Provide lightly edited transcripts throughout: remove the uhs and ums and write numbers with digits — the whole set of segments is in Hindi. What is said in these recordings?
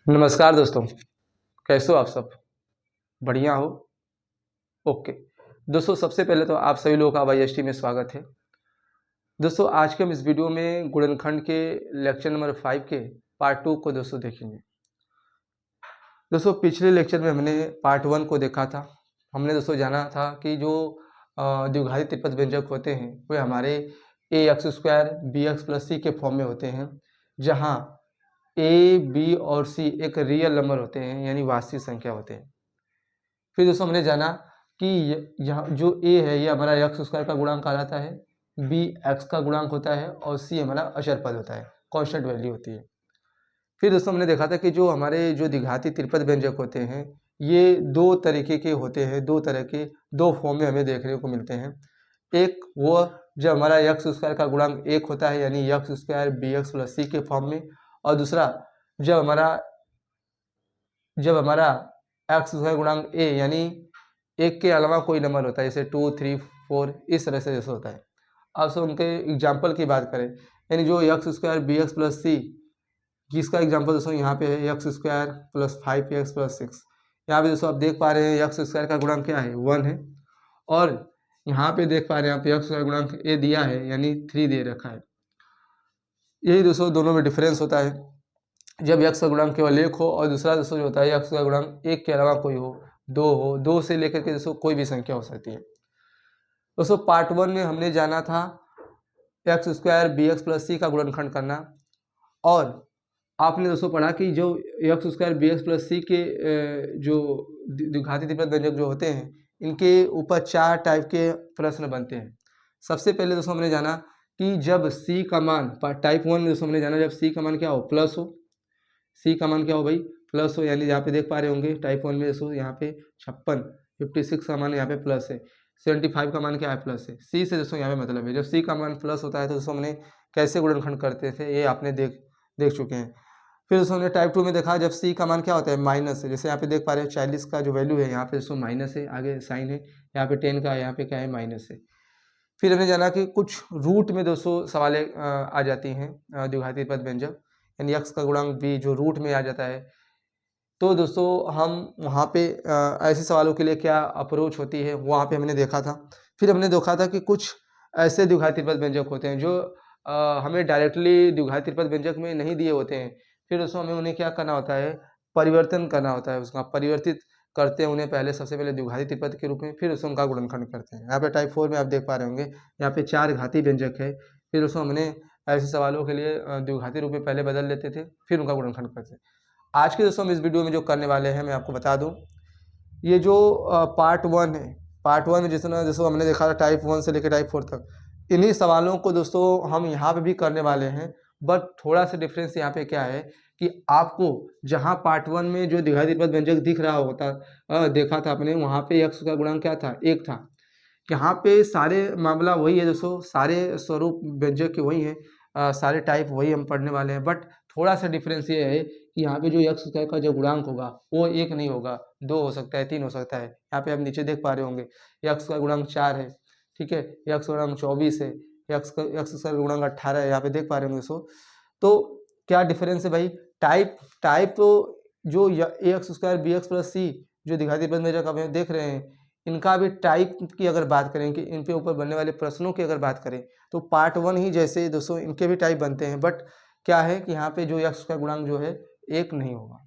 नमस्कार दोस्तों, कैसे हो आप सब? बढ़िया हो? ओके। दोस्तों सबसे पहले तो आप सभी लोगों का वाईएसटी में स्वागत है। दोस्तों आज के हम इस वीडियो में गुणनखंड के लेक्चर नंबर 5 के पार्ट 2 को दोस्तों देखेंगे। दोस्तों पिछले लेक्चर में हमने पार्ट 1 को देखा था। हमने दोस्तों जाना था कि जो द्विघाती त्रिपद व्यंजक होते हैं वे हमारे ax² bx + c के फॉर्म में होते हैं, जहाँ a, b और c एक रियल नंबर होते हैं यानी वास्तविक संख्या होते हैं। फिर दोस्तों हमने जाना कि यहाँ जो a है ये हमारा x² का गुणांक कहलाता है, b x का गुणांक होता है और c हमारा अचर पद होता है, कांस्टेंट वैल्यू होती है। फिर दोस्तों हमने देखा था कि जो हमारे जो द्विघाती त्रिपद व्यंजक होते हैं ये दो तरीके के होते हैं, दो तरह के दो फॉर्म में हमें देखने को मिलते हैं। एक वो जब हमारा x² का गुणांक 1 होता है यानी x² bx + c के फॉर्म में, और दूसरा जब हमारा x² गुणांक a यानी 1 के अलावा कोई नंबर होता है, जैसे 2, 3, 4 इस तरह से जैसे होता है। अब सो उनके एग्जाम्पल की बात करें, यानी जो x² bx + c जिसका एग्जाम्पल दोस्तों यहाँ पे है x² + 5x + 6। यहाँ पे दोस्तों आप देख पा रहे हैं x² का गुणांक क्या है 1 है, और यहाँ पे देख पा रहे हैं यहाँ पे x² गुणांक a दिया है यानी 3 दे रखा है। यही दोस्तों दोनों में डिफरेंस होता है, जब x का गुणांक केवल 1 हो और दूसरा दोस्तों जो होता है x का गुणांक 1 के अलावा कोई हो, 2 हो, 2 से लेकर के दोस्तों कोई भी संख्या हो सकती है। दोस्तों पार्ट 1 में हमने जाना था x² bx + c का गुणनखंड करना, और आपने दोस्तों पढ़ा कि जो x² bx + c के जो द्विघाती त्रिपद व्यंजक जो होते हैं इनके ऊपर 4 टाइप के प्रश्न बनते हैं। सबसे पहले दोस्तों हमने जाना कि जब c का मान टाइप 1 में दोस्तों हमने जाना जब c का मान क्या हो प्लस हो, c का मान क्या हो भाई प्लस हो, यानी यहाँ पे देख पा रहे होंगे टाइप 1 में दोस्तों यहाँ पे 56 का मान यहाँ पे प्लस है, 75 का मान क्या है प्लस है। c से दोस्तों यहाँ पे मतलब है जब c का मान प्लस होता है तो दोस्तों हमने कैसे गुणनखंड करते थे ये आपने देख चुके हैं। फिर दोस्तों हमने टाइप 2 में देखा जब c का मान क्या होता है माइनस है, जैसे यहाँ पे देख पा रहे हैं 40 का जो वैल्यू है यहाँ पे दोस्तों माइनस है, आगे साइन है, यहाँ पे 10 का यहाँ पे क्या है माइनस है। फिर हमने जाना कि कुछ रूट में दोस्तों सवालें आ जाती हैं द्विघाती त्रिपद व्यंजक, यानी x का गुणांक b जो रूट में आ जाता है। तो दोस्तों हम वहाँ पे ऐसे सवालों के लिए क्या अप्रोच होती है वहाँ पे हमने देखा था। फिर हमने देखा था कि कुछ ऐसे द्विघाती त्रिपद व्यंजक होते हैं जो हमें डायरेक्टली द्विघाती त्रिपद व्यंजक में नहीं दिए होते हैं, फिर दोस्तों हमें उन्हें क्या करना होता है परिवर्तन करना होता है, उसका परिवर्तित करते हैं उन्हें पहले सबसे पहले द्विघाती त्रिपद के रूप में, फिर उसमें उनका गुणनखंड करते हैं। यहाँ पे टाइप 4 में आप देख पा रहे होंगे यहाँ पे 4 घाती व्यंजक है, फिर उसमें हमने ऐसे सवालों के लिए द्विघाती रूप में पहले बदल लेते थे फिर उनका गुणनखंड करते हैं। आज के दोस्तों हम इस वीडियो में जो करने वाले हैं मैं आपको बता दूं, ये जो पार्ट 1 है, पार्ट 1 में जितना दोस्तों हमने देखा था टाइप 1 से लेकर टाइप 4 तक, इन्हीं सवालों को दोस्तों हम यहाँ पे भी करने वाले हैं। बट थोड़ा सा डिफरेंस यहाँ पे क्या है कि आपको जहाँ पार्ट 1 में जो द्विघाती त्रिपद व्यंजक दिख रहा होता देखा था आपने, वहाँ पे x का गुणांक क्या था 1 था। यहाँ पे सारे मामला वही है दोस्तों, सारे स्वरूप व्यंजक के वही हैं, सारे टाइप वही हम पढ़ने वाले हैं। बट थोड़ा सा डिफरेंस ये है कि यहाँ पे जो x² का जो गुणांक होगा वो 1 नहीं होगा, 2 हो सकता है, 3 हो सकता है। यहाँ पे आप नीचे देख पा रहे होंगे x का गुणांक 4 है, ठीक है, x का गुणांक 24 है, x का गुणांक 18 है, यहाँ पे देख पा रहे होंगे दोस्तों। तो क्या डिफरेंस है भाई, टाइप तो जो ax² bx + c जो द्विघाती त्रिपद व्यंजक आप देख रहे हैं इनका भी टाइप की अगर बात करें कि इन पे ऊपर बनने वाले प्रश्नों की अगर बात करें तो पार्ट 1 ही जैसे दोस्तों इनके भी टाइप बनते हैं। बट क्या है कि यहाँ पे जो x का गुणांक जो है 1 नहीं होगा।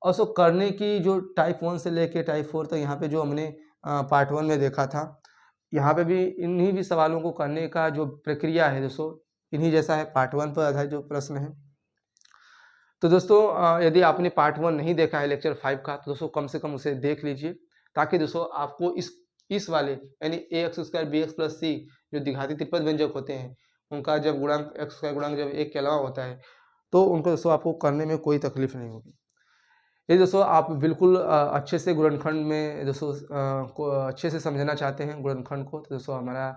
और सो करने की जो टाइप 1 से लेके टाइप 4 तक यहाँ पे जो हमने पार्ट 1 में देखा था, यहाँ पे भी इन्हीं भी सवालों को करने का जो प्रक्रिया है दोस्तों इन्हीं जैसा है, पार्ट 1 पर आधारित जो प्रश्न है। तो दोस्तों यदि आपने पार्ट 1 नहीं देखा है लेक्चर 5 का तो दोस्तों कम से कम उसे देख लीजिए, ताकि दोस्तों आपको इस वाले यानी ax² bx + c जो द्विघाती त्रिपद व्यंजक होते हैं उनका जब गुणांक x का गुणांक जब 1 के अलावा होता है तो उनको दोस्तों आपको करने में कोई तकलीफ नहीं होगी। ये दोस्तों आप बिल्कुल अच्छे से गुणनखंड में दोस्तों को अच्छे से समझना चाहते हैं गुणनखंड को, तो दोस्तों हमारा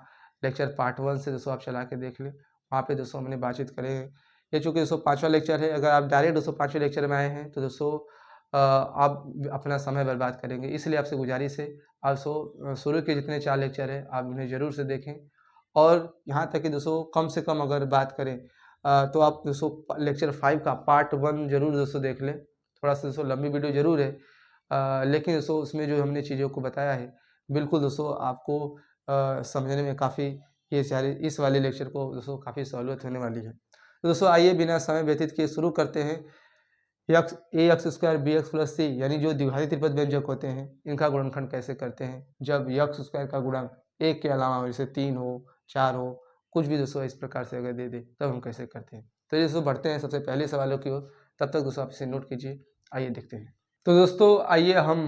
लेक्चर पार्ट 1 से दोस्तों आप चला के देख लें, वहाँ पे दोस्तों हमने बातचीत करें। ये चूँकि दोस्तों 5वां लेक्चर है, अगर आप डायरेक्ट दोस्तों 5वें लेक्चर में आए हैं तो दोस्तों आप अपना समय बर्बाद करेंगे, इसलिए आपसे गुजारिश है आप शुरू के जितने 4 लेक्चर हैं आप उन्हें ज़रूर से देखें। और यहाँ तक कि दोस्तों कम से कम अगर बात करें तो आप दोस्तों लेक्चर 5 का पार्ट 1 ज़रूर दोस्तों देख लें, थोड़ा सा दोस्तों लंबी वीडियो जरूर है, लेकिन दोस्तों उसमें जो हमने चीज़ों को बताया है बिल्कुल दोस्तों आपको समझने में काफ़ी ये सारे इस वाले लेक्चर को दोस्तों काफ़ी सहूलियत होने वाली है। तो दोस्तों आइए बिना समय व्यतीत किए शुरू करते हैं। A x square b x plus c यानी जो द्विघाती त्रिपद व्यंजक होते हैं इनका गुणनखंड कैसे करते हैं जब एक्स स्क्वायर का गुणांक एक के अलावा हो, जैसे 3 हो 4 हो, कुछ भी दोस्तों इस प्रकार से अगर दे दे तब हम कैसे करते हैं। तो ये दोस्तों बढ़ते हैं सबसे पहले सवालों की ओर, तब तक दोस्तों आप इसे नोट कीजिए। आइए देखते हैं। तो दोस्तों आइए हम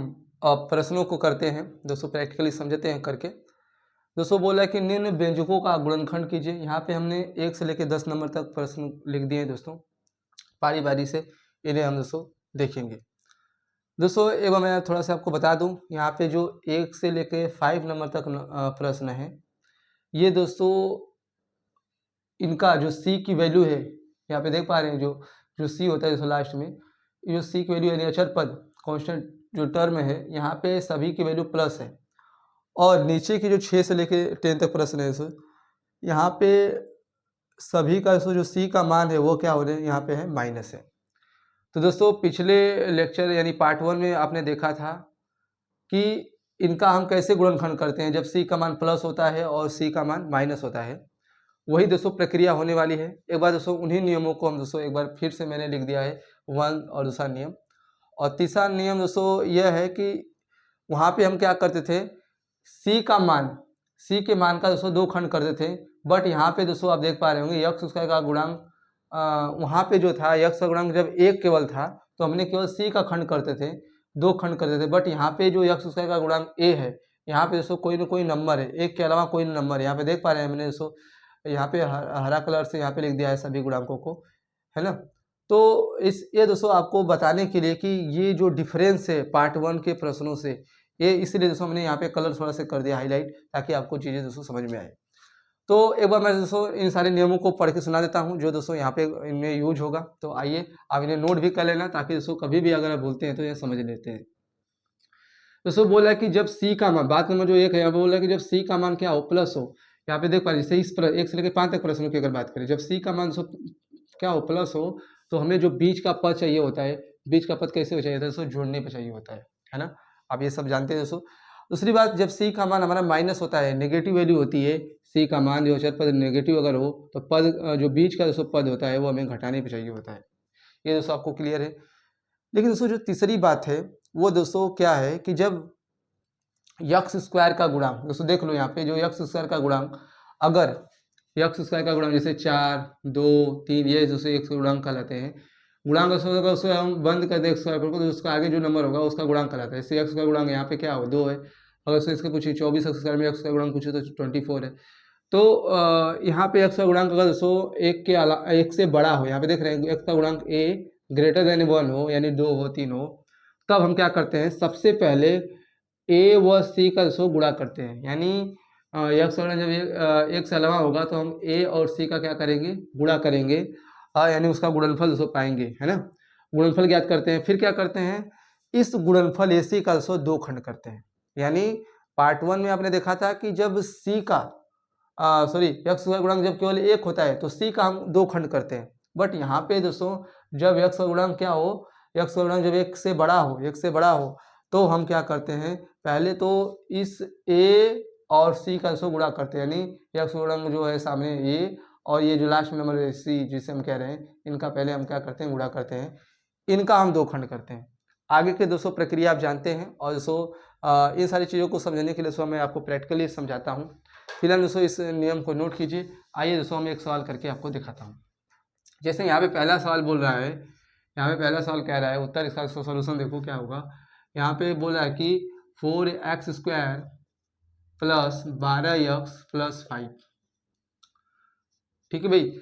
प्रश्नों को करते हैं दोस्तों, प्रैक्टिकली समझते हैं करके। दोस्तों बोला है कि निम्न व्यंजकों का गुणनखंड कीजिए। यहाँ पे हमने 1 से लेकर 10 नंबर तक प्रश्न लिख दिए हैं दोस्तों, बारी बारी से इन्हें हम दोस्तों देखेंगे। दोस्तों एक बार मैं थोड़ा सा आपको बता दूं, यहाँ पे जो 1 से लेकर 5 नंबर तक प्रश्न है, ये दोस्तों इनका जो सी की वैल्यू है, यहाँ पे देख पा रहे हैं जो सी होता है दोस्तों लास्ट में, जो सी की वैल्यू यानी अचर पद कांस्टेंट जो टर्म है, यहाँ पे सभी की वैल्यू प्लस है। और नीचे की जो 6 से लेके 10 तक प्रश्न है दोस्तों, यहाँ पे सभी का जो सी का मान है वो क्या हो रहा है, यहाँ पे है माइनस है। तो दोस्तों पिछले लेक्चर यानी पार्ट 1 में आपने देखा था कि इनका हम कैसे गुणनखंड करते हैं जब सी का मान प्लस होता है और सी का मान माइनस होता है। वही दोस्तों प्रक्रिया होने वाली है। एक बार दोस्तों उन्हीं नियमों को हम दोस्तों एक बार फिर से मैंने लिख दिया है 1 और दूसरा नियम। और तीसरा नियम दोस्तों यह है कि वहाँ पे हम क्या करते थे, सी के मान का दोस्तों 2 खंड करते थे। बट यहाँ पे दोस्तों आप देख पा रहे होंगे एक्स स्क्वायर का गुणांक वहाँ पे जो था एक्स का गुणांक जब 1 केवल था तो हमने केवल सी का खंड करते थे, 2 खंड करते थे। बट यहाँ पे जो एक्स स्क्वायर का गुणांक ए है, यहाँ पे दोस्तों कोई ना कोई नंबर है, 1 के अलावा कोई नंबर है। यहाँ पे देख पा रहे हैं मैंने दोस्तों, यहाँ पे हरा कलर से यहाँ पे लिख दिया है सभी गुणांकों को, है ना। तो ये दोस्तों आपको बताने के लिए कि ये जो डिफरेंस है पार्ट 1 के प्रश्नों से, ये इसलिए दोस्तों मैंने यहाँ पे कलर थोड़ा सा कर दिया हाईलाइट, ताकि आपको चीज़ें दोस्तों समझ में आए। तो एक बार मैं दोस्तों इन सारे नियमों को पढ़ के सुना देता हूँ जो दोस्तों यहाँ पे इनमें यूज होगा। तो आइए आप इन्हें नोट भी कर लेना, ताकि दोस्तों कभी भी अगर आप भूलते हैं तो ये समझ लेते हैं। दोस्तों बोला है कि जब सी का मान, बात नंबर जो 1 है, यहाँ पे बोला है कि जब सी का मान क्या हो, प्लस हो। यहाँ पे देख पा रहे इस 1 से लेकर 5 तक प्रश्नों की अगर बात करें, जब सी का मान क्या हो, प्लस हो, तो हमें जो बीच का पद चाहिए होता है, बीच का पद कैसे हो चाहिए होता है दोस्तों, जोड़ने पर चाहिए होता है ना। आप ये सब जानते हैं दोस्तों। दूसरी बात, जब सी का मान हमारा माइनस होता है, नेगेटिव वैल्यू होती है, सी का मान जो अचर पद नेगेटिव अगर हो तो पद जो बीच का दोस्तों पद होता है वो हमें घटाने पे चाहिए होता है। ये दोस्तों आपको क्लियर है। लेकिन दोस्तों जो तीसरी बात है वो दोस्तों क्या है कि जब एक्स स्क्वायर का गुणांक, दोस्तों देख लो यहाँ पे जो एक्स स्क्वायर का गुणांक, अगर एक्स स्क्वायर का गुणांक जैसे 4, 2, 3, ये दोस्तों एक गुणांक कहलाते हैं। गुणांक अगर उसको हम बंद कर दें एक्स स्क्वायर को, तो उसका आगे जो नंबर होगा उसका गुणांक कहलाता है। जैसे एक्स का गुणांक यहाँ पे क्या हो, 2 है। अगर उससे इसके पूछिए 24 एक्स स्क्वायर में एक्स का गुणांक पूछे तो 24 है। तो यहाँ पे एक्स का गुणांक अगर दोस्तों 1 से बड़ा हो, यहाँ पे देख रहे हैं एक्स का गुणांक ए ग्रेटर देन 1 हो, यानी 2 हो, 3 हो, तब हम क्या करते हैं, सबसे पहले ए व सी का दोस्तों गुणा करते हैं। यानी एक्स का गुणांक जब 1 से अलावा होगा तो हम ए और सी का क्या करेंगे, गुणा करेंगे, यानी उसका गुणनफल दोस्तों पाएंगे, है ना। गुणनफल ज्ञात करते हैं, फिर क्या करते हैं, इस गुणनफल ए सी का दोस्तों 2 खंड करते हैं। यानी पार्ट 1 में आपने देखा था कि जब सी का एक्स का गुणांक जब केवल 1 होता है तो सी का हम 2 खंड करते हैं। बट यहाँ पे दोस्तों जब एक्स का गुणांक क्या हो, एक्स का गुणांक जब 1 से बड़ा हो तो हम क्या करते हैं, पहले तो इस ए और सी का दोस्तों गुणा करते हैं। यानी एक्स का गुणांक जो है सामने ए, और ये जो लास्ट में नंबर है सी जिसे हम कह रहे हैं, इनका पहले हम क्या करते हैं, गुणा करते हैं। इनका हम 2 खंड करते हैं। आगे के दोस्तों प्रक्रिया आप जानते हैं। और दोस्तों इन सारी चीज़ों को समझने के लिए दोस्तों मैं आपको प्रैक्टिकली समझाता हूँ। फिलहाल दोस्तों इस नियम को नोट कीजिए। आइए दोस्तों हम एक सवाल करके आपको दिखाता हूँ। जैसे यहाँ पे पहला सवाल बोल रहा है, यहाँ पे पहला सवाल कह रहा है, उत्तर इसका सोल्यूशन देखो क्या होगा। यहाँ पे बोल रहा है कि 4x square plus 12x plus 5, ठीक है भाई।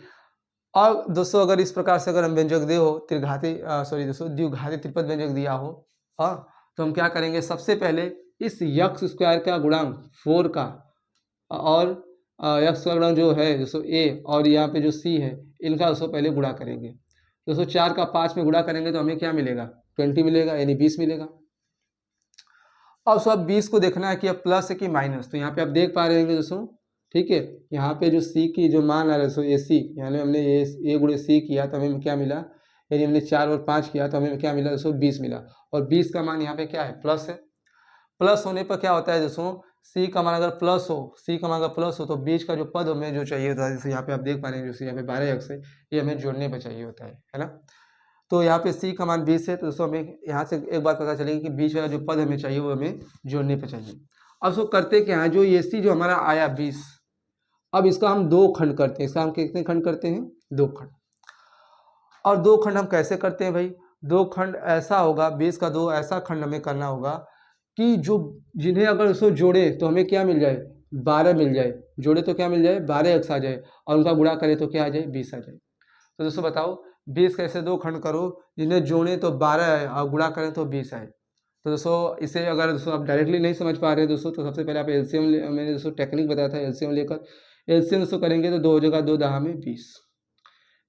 और दोस्तों अगर इस प्रकार से अगर हम व्यंजक दे हो द्विघाती त्रिपद व्यंजक दिया हो, तो हम क्या करेंगे, सबसे पहले इस x स्क्वायर का गुणांक 4 का और x का गुणांक जो है दोस्तों a और यहाँ पे जो c है, इनका दोस्तों पहले गुणा करेंगे। दोस्तों 4 का 5 में गुणा करेंगे तो हमें क्या मिलेगा, 20 मिलेगा, यानी 20 मिलेगा। अब सब 20 को देखना है कि अब प्लस है कि माइनस। तो यहाँ पे आप देख पा रहे हैं दोस्तों, ठीक है, यहाँ पे जो सी की जो मान आ रहा है दोस्तों ए सी, यानी हमने ए गुणे सी किया तो हमें क्या मिला, यानी हमने 4 और 5 किया तो हमें क्या मिला दोस्तों 20 मिला। और 20 का मान यहाँ पे क्या है प्लस है। प्लस होने पर क्या होता है दोस्तों सी का मान अगर प्लस हो, सी का मान अगर प्लस हो तो बीच का जो पद हमें जो चाहिए होता है, जैसे यहाँ पे आप देख पा रहे हैं जैसे यहाँ पे 12x है, ये हमें जोड़ने पर चाहिए होता है ना। तो यहाँ पे सी का मान 20 है तो दोस्तों हमें यहाँ से एक बात पता चलेगी कि बीच वाला जो पद हमें चाहिए वो हमें जोड़ने पर चाहिए। अब सो करते क्या है, जो ये सी जो हमारा आया 20, अब इसका हम 2 खंड करते हैं। इसका हम कितने खंड करते हैं 2 खंड। और 2 खंड हम कैसे करते हैं भाई, 2 खंड ऐसा होगा 20 का 2 ऐसा खंड हमें करना होगा कि जो जिन्हें अगर उसको जोड़े तो हमें क्या मिल जाए 12 मिल जाए, जोड़े तो क्या मिल जाए 12x आ जाए, और उनका गुणा करें तो क्या आ जाए 20 आ जाए। तो दोस्तों बताओ 20 कैसे 2 खंड करो जिन्हें जोड़े तो 12 आए और गुणा करें तो 20 आए। तो दोस्तों इसे अगर दोस्तों आप डायरेक्टली नहीं समझ पा रहे हैं दोस्तों, तो सबसे पहले आप एलसीएम, मैंने दोस्तों टेक्निक बताया था एलसीएम लेकर, एलसीएम दोस्तों करेंगे तो 2 जगह 2 दहा में 20,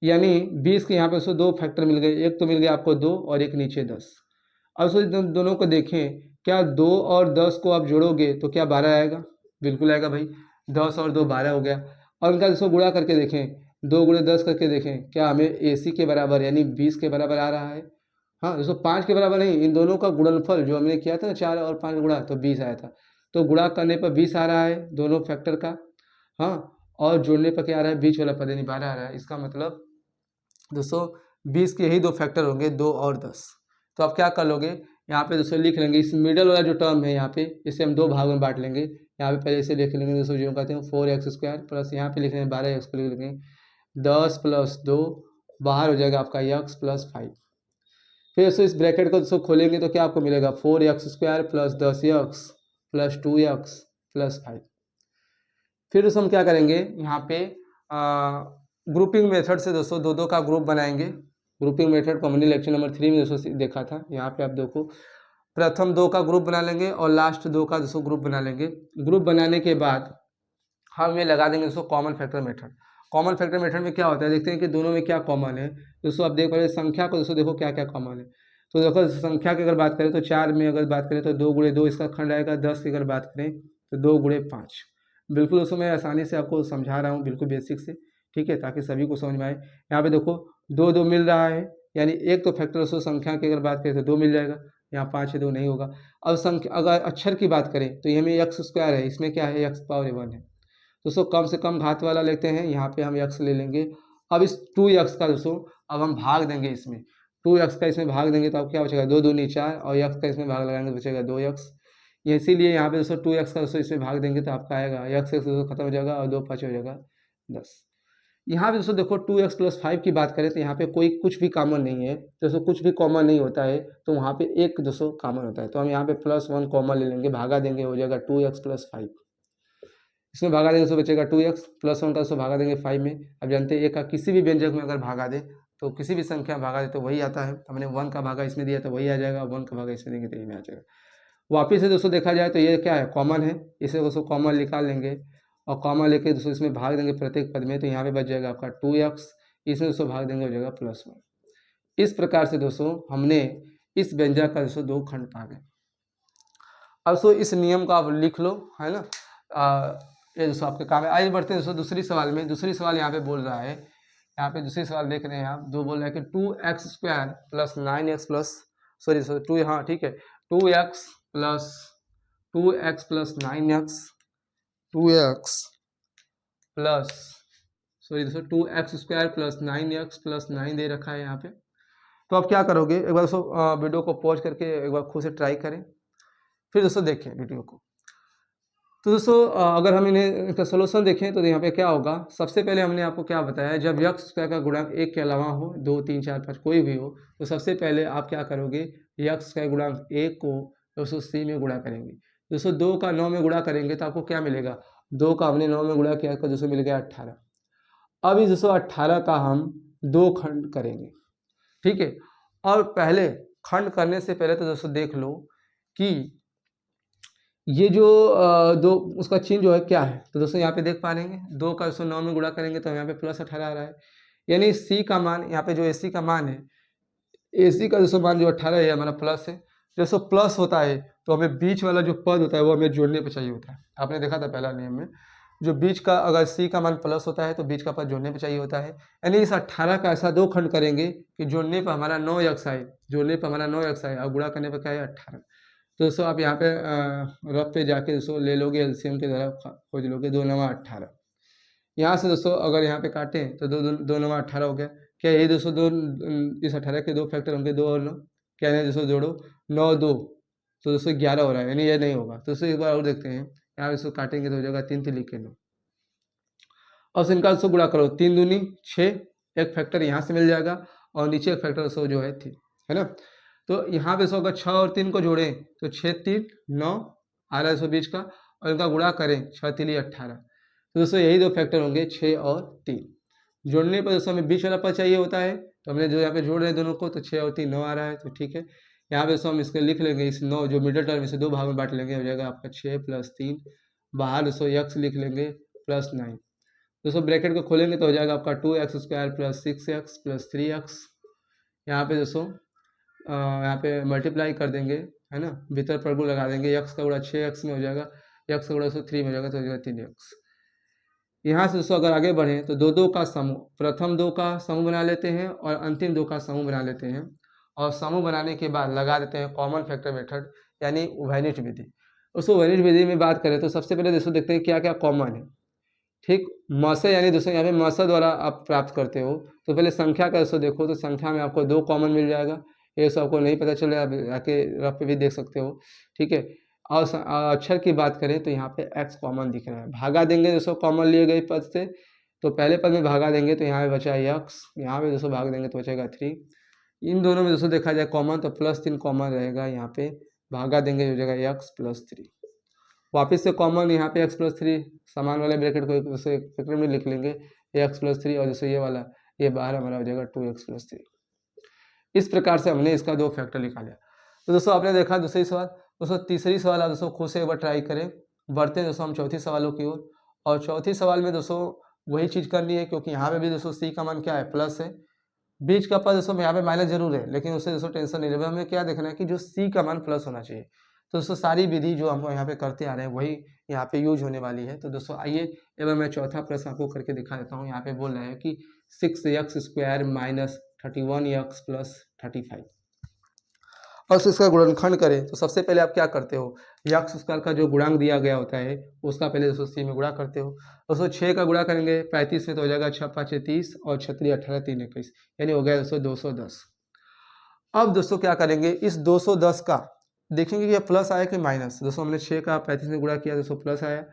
यानी 20 के यहाँ पे दोस्तों 2 फैक्टर मिल गए, एक तो मिल गया आपको 2 और एक नीचे 10। अब दोस्तों दोनों को देखें, क्या 2 और 10 को आप जोड़ोगे तो क्या 12 आएगा, बिल्कुल आएगा भाई, 10 और 2 12 हो गया। और इनका दोस्तों गुणा करके देखें, 2 गुणे 10 करके देखें, क्या हमें AC के बराबर यानी 20 के बराबर आ रहा है। हाँ दोस्तों 5 के बराबर नहीं, इन दोनों का गुणनफल जो हमने किया था ना 4 और 5 गुणा तो 20 आया था, तो गुणा करने पर 20 आ रहा है दोनों फैक्टर का। हाँ, और जोड़ने पर क्या आ रहा है बीच वाला पद यानी 12 आ रहा है। इसका मतलब दोस्तों 20 के यही 2 फैक्टर होंगे 2 और 10। तो आप क्या कर लोगे यहाँ पे दोस्तों लिख लेंगे, इस मिडल वाला जो टर्म है यहाँ पे इसे हम 2 भागों में बांट लेंगे। यहाँ पे पहले इसे लिख लेंगे दोस्तों जो कहते हैं 4x² प्लस यहाँ पे लिख लेंगे 12x को लिख लेंगे 10 + 2, बाहर हो जाएगा आपका x + 5। फिर दोस्तों इस ब्रैकेट को दोस्तों खोलेंगे तो क्या आपको मिलेगा 4x² plus 10x plus 2x plus 5। फिर दोस्तों हम क्या करेंगे यहाँ पे ग्रुपिंग मेथड से दोस्तों 2-2 का ग्रुप बनाएंगे। ग्रुपिंग मेथड को हमने लेक्चर नंबर 3 में दोस्तों देखा था। यहाँ पे आप देखो प्रथम 2 का ग्रुप बना लेंगे और लास्ट 2 का दोस्तों ग्रुप बना लेंगे। ग्रुप बनाने के बाद हम ये लगा देंगे दोस्तों common factor method. Common factor method में क्या होता है देखते हैं कि दोनों में क्या कॉमन है। दोस्तों आप देख पा रहे संख्या को दोस्तों देखो क्या क्या कॉमन है। तो देखो संख्या की अगर बात करें तो 4 में अगर बात करें तो 2 गुणे 2 इसका खंड आएगा। 10 की अगर बात करें तो 2 गुणे 5। बिल्कुल दोस्तों मैं आसानी से आपको समझा रहा हूँ बिल्कुल बेसिक से, ठीक है, ताकि सभी को समझ में आए। यहाँ पे देखो 2 मिल रहा है, यानी एक तो फैक्टर दोस्तों संख्या की अगर बात करें तो 2 मिल जाएगा। यहाँ 5 है 2 नहीं होगा। अब संख्या अगर अक्षर की बात करें तो ये में x² है, इसमें क्या है x⁻1 है। दोस्तों कम से कम घात वाला लेते हैं, यहाँ पे हम x ले लेंगे। अब इस 2x का दोस्तों अब हम भाग देंगे इसमें, 2x का इसमें भाग देंगे तो अब क्या बचेगा 2 दूनी 4 और x का इसमें भाग लगाएंगे तो बचेगा 2x। इसीलिए यहाँ पे दोस्तों 2x का दोस्तों इसमें भाग देंगे तो आपका आएगा x दोस्तों खत्म हो जाएगा और 2 5 हो जाएगा 10। यहाँ पे दोस्तों देखो 2x + 5 की बात करें तो यहाँ पे कोई कुछ भी कॉमन नहीं है। दोस्तों कुछ भी कॉमन नहीं होता है तो वहाँ पे एक दोस्तों कॉमन होता है, तो हम यहाँ पे +1 कॉमन ले लेंगे, भागा देंगे हो जाएगा 2x + 5। इसमें भागा देंगे तो बचेगा 2x +1 का दोस्तों भागा देंगे 5 में। अब जानते हैं एक का किसी भी व्यंजक में अगर भागा दे तो किसी भी संख्या भागा दे तो वही आता है। हमने 1 का भागा इसमें दिया तो वही आ जाएगा, 1 का भागा इसमें देंगे तो ये में आ जाएगा। वापिस से दोस्तों देखा जाए तो ये क्या है कॉमन है, इसे दोस्तों कॉमन निकाल लेंगे और कॉमन लेके दोस्तों इसमें भाग देंगे प्रत्येक पद में, तो यहाँ पे बच जाएगा आपका 2x, इसमें दोस्तों भाग देंगे हो जाएगा +1। इस प्रकार से दोस्तों हमने इस व्यंजक का दोस्तों 2 खंड पा गए। अब दोस्तों इस नियम को आप लिख लो, है ना। ये दोस्तों आपके काम है। आइए बढ़ते हैं दोस्तों दूसरी सवाल में। दूसरी सवाल यहाँ पे बोल रहा है, यहाँ पे दूसरी सवाल देख रहे हैं आप, जो बोल रहा है कि 2x² + 9x प्लस सॉरी 2 हाँ ठीक है 2x + 9x 2x plus sorry दोस्तों 2x² + 9x + 9 दे रखा है यहाँ पे। तो आप क्या करोगे एक बार दोस्तों वीडियो को पॉज करके एक बार खुद से ट्राई करें, फिर दोस्तों देखें वीडियो को। तो दोस्तों अगर हम इनका सोल्यूशन देखें तो यहाँ पे क्या होगा, सबसे पहले हमने आपको क्या बताया जब x² का गुणांक 1 के अलावा हो 2 3 4 5 कोई भी हो तो सबसे पहले आप क्या करोगे x का गुणांक 1 को दोस्तों c में गुणा करेंगे। दोस्तों 2 का 9 में गुणा करेंगे तो आपको क्या मिलेगा, 2 का हमने 9 में गुणा किया तो दोस्तों मिल गया 18। अब इस दोस्तों 18 का हम 2 खंड करेंगे, ठीक है। और पहले खंड करने से पहले तो दोस्तों देख लो कि ये जो 2 उसका चिन्ह जो है क्या है। तो दोस्तों यहाँ पे देख पा लेंगे 2 का 9 में गुणा करेंगे तो यहाँ पे +18 आ रहा है, यानी c का मान यहाँ पे जो AC का मान है, AC का दोस्तों मान जो 18 है हमारा प्लस है। दोस्तों प्लस होता है तो हमें बीच वाला जो पद होता है वो हमें जोड़ने पर चाहिए होता है। आपने देखा था पहला नियम में जो बीच का अगर सी का मान प्लस होता है तो बीच का पद जोड़ने पे चाहिए होता है। यानी इस 18 का ऐसा दो खंड करेंगे कि जोड़ने पर हमारा 9x आए, जोड़ने पर हमारा 9x आए और गुणा करने पर क्या है 18। तो दोस्तों आप यहाँ पे रफ पे जाके दोस्तों ले लोगे, एलसीएम के द्वारा खोज लोगे, 2 9 18। यहाँ से दोस्तों अगर यहाँ पे काटें तो 2 9 18 हो गया। क्या ये दोस्तों इस 18 के दो फैक्टर होंगे, 2 और 9, क्या है दोस्तों जोड़ो 9 2, तो दोस्तों 11 हो रहा है, यानी ये नहीं होगा। तो दोस्तों एक बार और देखते हैं, यहाँ इसको काटेंगे तो हो जाएगा 3 लिख के 9 और इनका दोस्तों गुणा करो, 3 दूनी 6, एक फैक्टर यहाँ से मिल जाएगा और नीचे एक फैक्टर दोस्तों जो है 3, है ना। तो यहाँ पे दोस्तों अगर 6 और 3 को जोड़ें तो 6 3 9 आ रहा है दोस्तों बीच का, और इनका गुणा करें 6 3 18। तो दोस्तों यही दो फैक्टर होंगे 6 और 3। जोड़ने पर दोस्तों हमें बीच वाला पद चाहिए होता है, तो हमने जो यहाँ पे जोड़ रहे हैं दोनों को, तो 6 और 3 9 आ रहा है, तो ठीक है। यहाँ पे दोस्तों हम इसको लिख लेंगे, इस 9 जो मिडिल टर्म इसे दो भाग में बांट लेंगे, हो जाएगा आपका 6 + 3, बाहर दोस्तों x लिख लेंगे +9। दोस्तों ब्रैकेट को खोलेंगे तो हो जाएगा आपका 2x² + 6x + 3x। यहाँ पे दोस्तों यहाँ पे मल्टीप्लाई कर देंगे, है ना, भीतर परगुण लगा देंगे, x का गुणा 6x में हो जाएगा, x का गुणा 3 में हो जाएगा, तो हो जाएगा 3x। यहाँ से दोस्तों अगर आगे बढ़ें तो 2 2 का समूह, प्रथम 2 का समूह बना लेते हैं और अंतिम 2 का समूह बना लेते हैं, और समूह बनाने के बाद लगा देते हैं कॉमन फैक्टर मेथड, यानी उभयनिष्ठ विधि। उसको उभयनिष्ठ विधि में बात करें तो सबसे पहले दोस्तों देखते हैं क्या क्या कॉमन है। ठीक, मसे यानी दोस्तों यहाँ पे मसा द्वारा आप प्राप्त करते हो, तो पहले संख्या का दोस्तों देखो, तो संख्या में आपको 2 कॉमन मिल जाएगा, ये सब आपको नहीं पता चले आप आके रफ पे भी देख सकते हो, ठीक है। और अक्षर की बात करें तो यहाँ पे x कॉमन दिख रहा है, भागा देंगे दोस्तों कॉमन लिए गए पद से, तो पहले पद में भागा देंगे तो यहाँ पे बचा x, यहाँ पे दोस्तों भाग देंगे तो बचेगा 3। इन दोनों में दोस्तों देखा जाए कॉमन तो +3 कॉमन रहेगा, यहाँ पे भागा देंगे हो जाएगा x + 3। वापिस से कॉमन यहाँ पे x + 3, समान वाले ब्रैकेट को दूसरे फैक्टर में लिख लेंगे, x + 3, और जैसे ये वाला ये बाहर हमारा हो जाएगा 2x + 3। इस प्रकार से हमने इसका 2 फैक्टर निकाला। तो दोस्तों आपने देखा दूसरी सवाल। दोस्तों तीसरी सवाल आप दोस्तों खुद से एक बार ट्राई करें। बढ़ते हैं दोस्तों हम चौथी सवालों की ओर, और चौथी सवाल में दोस्तों वही चीज़ करनी है, क्योंकि यहाँ पे भी दोस्तों सी का मान क्या है प्लस है, बीच का पद दोस्तों यहाँ पे माइनस जरूर है, लेकिन उससे दोस्तों टेंशन नहीं लेना, हमें क्या देखना है कि जो सी का मान प्लस होना चाहिए। तो दोस्तों सारी विधि जो हम यहाँ पे करते आ रहे हैं वही यहाँ पे यूज होने वाली है। तो दोस्तों आइए एक बार मैं चौथा प्रश्न आपको करके दिखा देता हूँ। यहाँ पे बोल रहे हैं कि 6x² - 31x + 35 और इसका गुणनखंड करें। तो सबसे पहले आप क्या करते हो, x² का जो गुणांक दिया गया होता है उसका पहले दोस्तों सी में गुणा करते हो। दोस्तों 6 का गुणा करेंगे 35 में तो हो जाएगा 6 5 30 और 6 3 18 3 21, यानी हो गया दोस्तों 210। अब दोस्तों क्या करेंगे, इस 210 का देखेंगे कि ये प्लस आया कि माइनस। दोस्तों हमने 6 का 35 में गुणा किया, दोस्तों प्लस आया।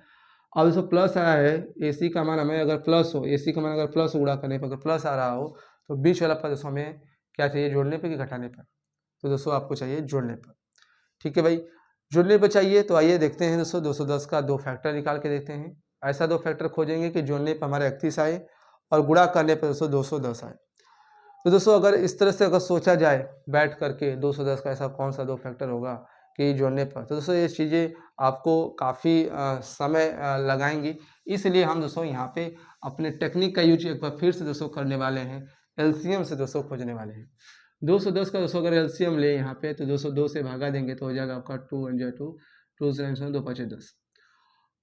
अब दोस्तों प्लस आया है, AC का मान हमें अगर प्लस हो, AC का मान अगर प्लस गुणा करने पर अगर प्लस आ रहा हो, तो बीच वाला पद दोस्तों हमें क्या चाहिए, जोड़ने पर कि घटाने पर। तो दोस्तों आपको चाहिए जोड़ने पर, ठीक है भाई, जोड़ने पर चाहिए। तो आइए देखते हैं दोस्तों 210 का 2 फैक्टर निकाल के देखते हैं। ऐसा 2 फैक्टर खोजेंगे कि जोड़ने पर हमारे 31 आए और गुणा करने पर दोस्तों 210 आए। तो दोस्तों अगर इस तरह से अगर सोचा जाए बैठ करके 210 का ऐसा कौन सा 2 फैक्टर होगा कि जोड़ने पर, तो दोस्तों ये चीज़ें आपको काफ़ी समय लगाएंगी। इसलिए हम दोस्तों यहाँ पे अपने टेक्निक का यूज एक बार फिर से दोस्तों करने वाले हैं, एलसीएम से दोस्तों खोजने वाले हैं। 210 का दोस्तों अगर एलसीएम ले यहाँ पे तो 202 से भागा देंगे तो हो जाएगा आपका 2 1 2 2 7 2 5 10।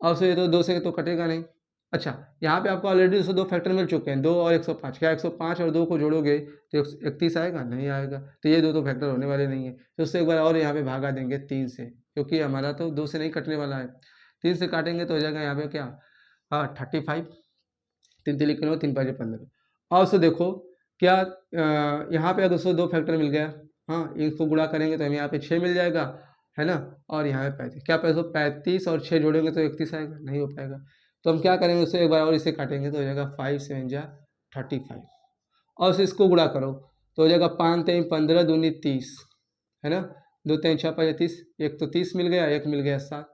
अब से ये तो 2 से तो कटेगा नहीं। अच्छा, यहाँ पे आपको ऑलरेडी 202 फैक्टर मिल चुके हैं, 2 और 105। क्या 105 और 2 को जोड़ोगे तो 31 आएगा? नहीं आएगा। तो ये 2 तो फैक्टर होने वाले नहीं है। तो उससे एक बार और यहाँ पे भागा देंगे 3 से, क्योंकि हमारा तो 2 से नहीं कटने वाला है। 3 से काटेंगे तो हो जाएगा यहाँ पे क्या, हाँ 35, 3 3 लिख लो, 3 5 15। और उससे देखो क्या यहाँ पे अगर 202 फैक्टर मिल गया, हाँ इसको गुणा करेंगे तो हमें यहाँ पे 6 मिल जाएगा, है ना, और यहाँ पे 35। क्या 35 और 6 जोड़ेंगे तो 31 आएगा? नहीं हो पाएगा। तो हम क्या करेंगे, उससे एक बार और इसे काटेंगे तो हो जाएगा 5 7 जा 35, और उससे इसको गुणा करो तो हो जाएगा 5 3 15 दूनी 30, है ना, 2 3 6 5 30, एक तो 30 मिल गया, एक मिल गया 7।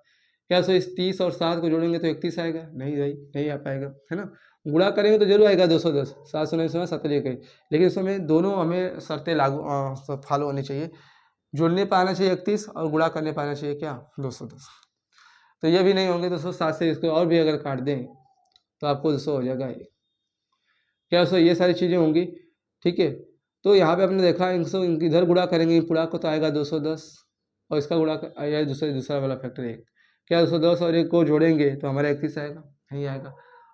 क्या सो इस 30 और 7 को जोड़ेंगे तो 31 आएगा? नहीं भाई, नहीं आ पाएगा, है ना। गुणा करेंगे तो जरूर आएगा 210, 7 9 17 गई, लेकिन इसमें दोनों हमें शर्तें लागू फॉलो होनी चाहिए। जोड़ने पर आना चाहिए 31 और गुणा करने पर आना चाहिए क्या, 210। तो ये भी नहीं होंगे दोस्तों, 7 से इसको और भी अगर काट दें तो आपको दोस्तों हो जाएगा ये क्या, दोस्तों ये सारी चीज़ें होंगी, ठीक है। तो यहाँ पे आपने देखा इधर गुणा करेंगे पूरा को तो आएगा 210, और इसका गुणा दूसरा वाला फैक्टर 1, क्या 210 और 1 को जोड़ेंगे तो हमारा 31 आएगा। नहीं आएगा।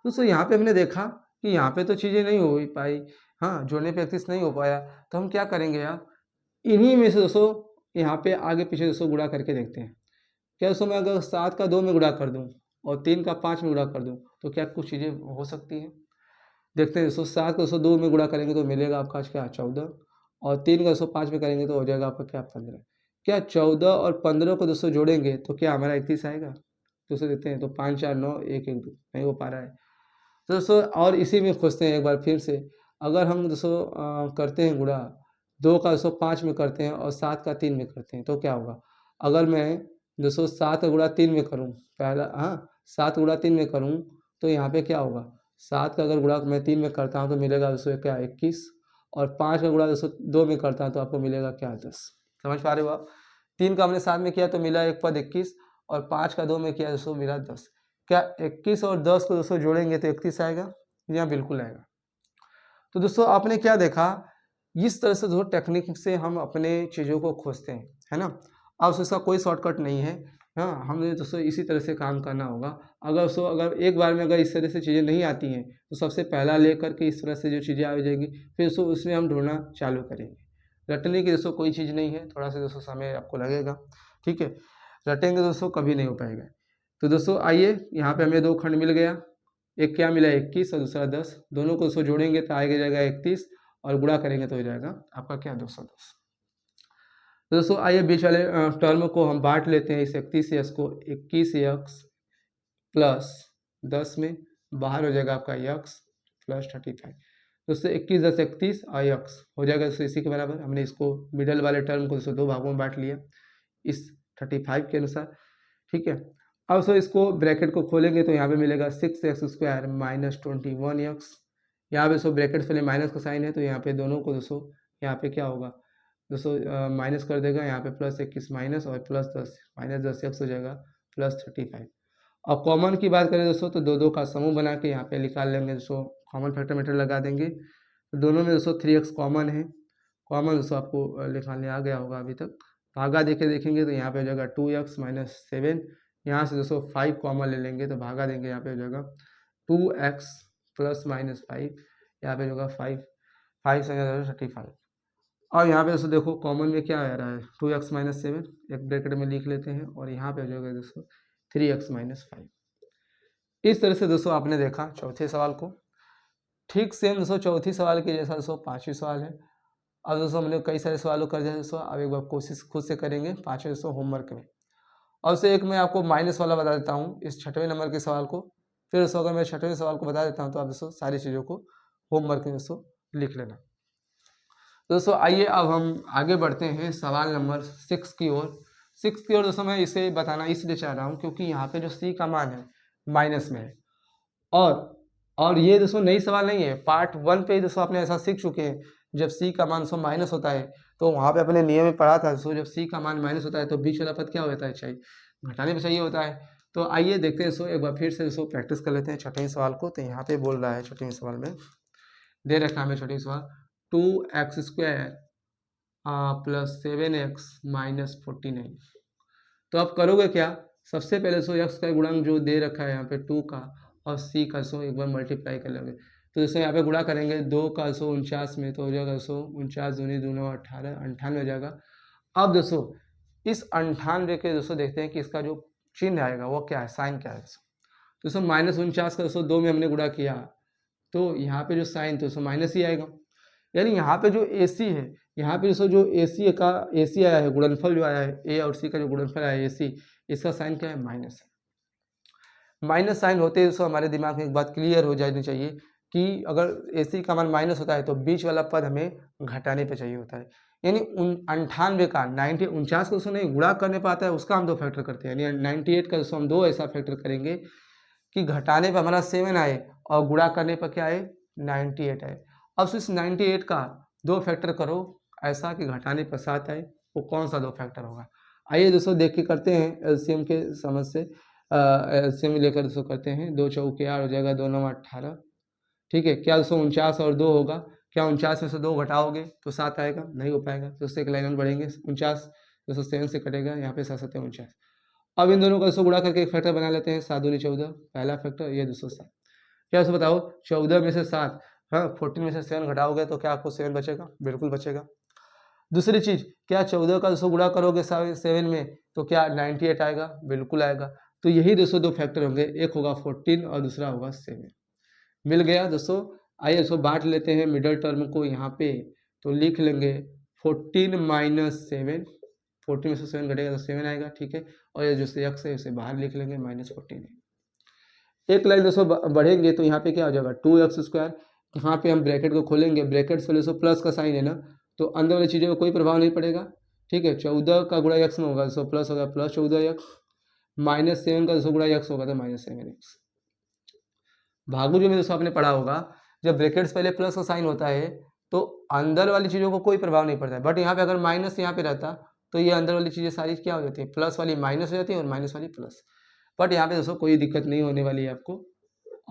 दोस्तों यहाँ पे हमने देखा कि यहाँ पे तो चीज़ें नहीं हो पाई, हाँ, जोड़ने पे 31 नहीं हो पाया, तो हम क्या करेंगे यार, इन्हीं में से दोस्तों यहाँ पे आगे पीछे दोस्तों गुणा करके देखते हैं। क्या दोस्तों मैं अगर 7 का 2 में गुणा कर दूँ और 3 का 5 में गुणा कर दूँ, तो क्या कुछ चीज़ें हो सकती हैं? देखते हैं दोस्तों, 7 को दोस्तों 2 में गुणा करेंगे तो मिलेगा आपका आज क्या 14, और 3 का दोस्तों 5 में करेंगे तो हो जाएगा आपका क्या 15। क्या 14 और 15 को दोस्तों जोड़ेंगे तो क्या हमारा 31 आएगा? दोस्तों देखते हैं, तो 5 4 9 1 1 2 नहीं हो पा रहा है। तो दोस्तों और इसी में खोजते हैं एक बार फिर से, अगर हम दोस्तों करते हैं गुणा, 2 का दोस्तों 5 में करते हैं और 7 का 3 में करते हैं तो क्या होगा? अगर मैं दोस्तों 7 का गुणा 3 में करूँ, पहला हाँ, 7 गुणा 3 में करूँ तो यहाँ पे क्या होगा? 7 का अगर गुणा मैं 3 में करता हूँ तो मिलेगा दोस्तों क्या 21, और 5 का गुणा दोस्तों 2 में करता हूँ तो आपको मिलेगा क्या 10। समझ पा रहे हो आप? 3 का हमने 7 में किया तो मिला एक पद 21, और 5 का 2 में किया दोस्तों मिला 10। क्या 21 और 10 को दोस्तों जोड़ेंगे तो 31 आएगा? या बिल्कुल आएगा। तो दोस्तों आपने क्या देखा, इस तरह से जो टेक्निक से हम अपने चीज़ों को खोजते हैं, है ना। अब इसका कोई शॉर्टकट नहीं है, हाँ, हमें दोस्तों इसी तरह से काम करना होगा। अगर एक बार में अगर इस तरह से चीज़ें नहीं आती हैं तो सबसे पहला लेकर के इस तरह से जो चीज़ें आ जाएंगी, फिर उसमें हम ढूंढना चालू करेंगे। रटने की दोस्तों कोई चीज़ नहीं है, थोड़ा सा दोस्तों समय आपको लगेगा, ठीक है। रटेंगे दोस्तों कभी नहीं हो पाएगा। तो दोस्तों आइए, यहाँ पे हमें 2 खंड मिल गया, एक क्या मिला 21 और दूसरा 10, दोनों को दोस्तों जोड़ेंगे तो आगे जाएगा 31, और गुणा करेंगे तो हो जाएगा आपका क्या 210। तो दोस्तों आइए बीच वाले टर्म को हम बांट लेते हैं, इस 31x को 21x प्लस 10 में, बाहर हो जाएगा आपका x प्लस 35। दोस्तों 21 10 31 और x हो जाएगा दोस्तों इसी के बराबर। हमने इसको मिडल वाले टर्म को दोस्तों 2 भागों में बांट लिया इस 35 के अनुसार, ठीक है। अब दोस्तों इसको ब्रैकेट को खोलेंगे तो यहाँ पे मिलेगा 6x² माइनस 21x, यहाँ पे दोस्तों ब्रैकेट पहले माइनस का साइन है तो यहाँ पे दोनों को दोस्तों यहाँ पे क्या होगा दोस्तों माइनस कर देगा, यहाँ पे प्लस 21 माइनस और प्लस 10 माइनस 10x हो जाएगा प्लस 35। और कॉमन की बात करें दोस्तों तो 2 का समूह बना के यहाँ पे निकाल लेंगे दोस्तों, कॉमन फैक्टर मेथड लगा देंगे। तो दोनों में दोस्तों 3x कॉमन है, कॉमन दोस्तों आपको निकालने आ गया होगा अभी तक। भागा देखेंगे तो यहाँ पे हो जाएगा 2x माइनस 7, यहाँ से दोस्तों 5 कॉमन ले लेंगे तो भागा देंगे, यहाँ पे हो जाएगा 2x प्लस माइनस 5, यहाँ पे होगा 5 से 35। और यहाँ पे दोस्तों देखो कॉमन में क्या आ रहा है 2x माइनस 7, एक ब्रैकेट में लिख लेते हैं, और यहाँ पे हो जाएगा दोस्तों 3x माइनस 5। इस तरह से दोस्तों आपने देखा चौथे सवाल को। ठीक सेम दोस्तों चौथी सवाल के जैसा दोस्तों पाँचवीं सवाल है। अब दोस्तों हमने कई सारे सवालों कर दिया दोस्तों, अब एक बार कोशिश खुद से करेंगे पाँचवें दोस्तों होमवर्क में। और उससे एक मैं आपको माइनस वाला बता देता हूँ इस 6वें नंबर के सवाल को, फिर दोस्तों अगर मैं 6वें सवाल को बता देता हूँ तो आप दोस्तों सारी चीज़ों को होमवर्क में दोस्तों लिख लेना। दोस्तों आइए अब हम आगे बढ़ते हैं सवाल नंबर 6 की ओर। 6 की ओर दोस्तों मैं इसे बताना इसलिए चाह रहा हूँ क्योंकि यहाँ पे जो C का मान है माइनस में है, और ये दोस्तों नई सवाल नहीं है, पार्ट 1 पे ही दोस्तों आपने ऐसा सीख चुके हैं। जब C का मान दोस्तों माइनस होता है तो वहाँ पे अपने नियम में पढ़ा था दोस्तों, जब C का मान माइनस होता है तो बीच वाला पद क्या होता है चाहिए घटाने पे चाहिए होता है। तो आइए देखते हैं दोस्तों एक बार फिर से दोस्तों प्रैक्टिस कर लेते हैं 6वें सवाल को। तो यहाँ पे बोल रहा है 6वें सवाल में दे रखा है 6वें सवाल 2x² प्लस 7x माइनस 49। तो आप करोगे क्या, सबसे पहले सो x का गुणांक जो दे रखा है यहाँ पे 2 का और c का सो एक बार मल्टीप्लाई कर लेंगे। तो दोस्तों यहाँ पे गुणा करेंगे 2 का 149 में तो हो जाएगा 149 दूनी दूना 18 98 हो जाएगा। अब दोस्तों इस 98 के दोस्तों देखते हैं कि इसका जो चिन्ह आएगा वो क्या है, साइन क्या है दोस्तों। -49 का दोस्तों 2 में हमने गुणा किया तो यहाँ पे जो साइन तो दोस्तों माइनस ही आएगा। यानी यहाँ पे जो AC है, यहाँ पे दोस्तों जो AC आया है, गुणनफल जो आया है A और C का जो गुणनफल आया है AC, इसका साइन क्या है माइनस है। माइनस साइन होते ही दोस्तों हमारे दिमाग में एक बात क्लियर हो जानी चाहिए कि अगर AC का मान माइनस होता है तो बीच वाला पद हमें घटाने पे चाहिए होता है। यानी 98 का 49 को दोस्तों नहीं गुणा करने पाता है उसका हम 2 फैक्टर करते हैं, यानी 98 का दोस्तों हम 2 ऐसा फैक्टर करेंगे कि घटाने पर हमारा 7 आए और गुणा करने पर क्या आए 98 आए। अब इस 98 का 2 फैक्टर करो ऐसा कि घटाने पर 7 आए, वो कौन सा 2 फैक्टर होगा। आइए दोस्तों देख के करते हैं एलसीएम के समझ से, एलसीएम लेकर दोस्तों करते हैं। 2 चौके 8 हो जाएगा, 2 9 18, ठीक है। क्या दोस्तों 49 और 2 होगा, क्या 49 में से 2 घटाओगे तो 7 आएगा, नहीं हो पाएगा। दोस्तों एक लाइन बढ़ेंगे 49 दोस्तों 7 से कटेगा, यहाँ पे 7 7 49, अब इन दोनों का दोस्तों गुणा करके एक फैक्टर बना लेते हैं, 7 दूनी 14, पहला फैक्टर ये दोस्तों 7। क्या दोस्तों बताओ, 14 में से 7, हाँ 14 में से 7 घटाओगे तो क्या आपको 7 बचेगा, बिल्कुल बचेगा। दूसरी चीज, क्या 14 का दोस्तों गुणा करोगे 7 में तो क्या 98 आएगा, बिल्कुल आएगा। तो यही दोस्तों दो फैक्टर होंगे, एक होगा 14 और दूसरा होगा 7। मिल गया दोस्तों। आइए दोस्तों बांट लेते हैं मिडल टर्म को यहाँ पे, तो लिख लेंगे 14 माइनस 7, 14 में से 7 घटेगा तो 7 आएगा, ठीक है। और ये जो x है उसे बाहर लिख लेंगे, -14 है। एक लाइन दोस्तों बढ़ेंगे तो यहाँ पे क्या हो जाएगा 2x²। यहाँ पे हम ब्रैकेट को खोलेंगे, ब्रैकेट से दोस्तों प्लस का साइन है ना, तो अंदर वाली चीज़ों का कोई प्रभाव नहीं पड़ेगा, ठीक है। 14 का गुणा x में होगा तो प्लस होगा प्लस 14x, -7 का दोस्तों गुणा x होगा तो -7x। भागु जो में दोस्तों आपने पढ़ा होगा, जब ब्रैकेट्स पहले प्लस का साइन होता है तो अंदर वाली चीज़ों को कोई प्रभाव नहीं पड़ता है, बट यहाँ पे अगर माइनस यहाँ पे रहता तो ये अंदर वाली चीज़ें सारी क्या हो जाती है, प्लस वाली माइनस हो जाती है और माइनस वाली प्लस। बट यहाँ पे दोस्तों कोई दिक्कत नहीं होने वाली है आपको।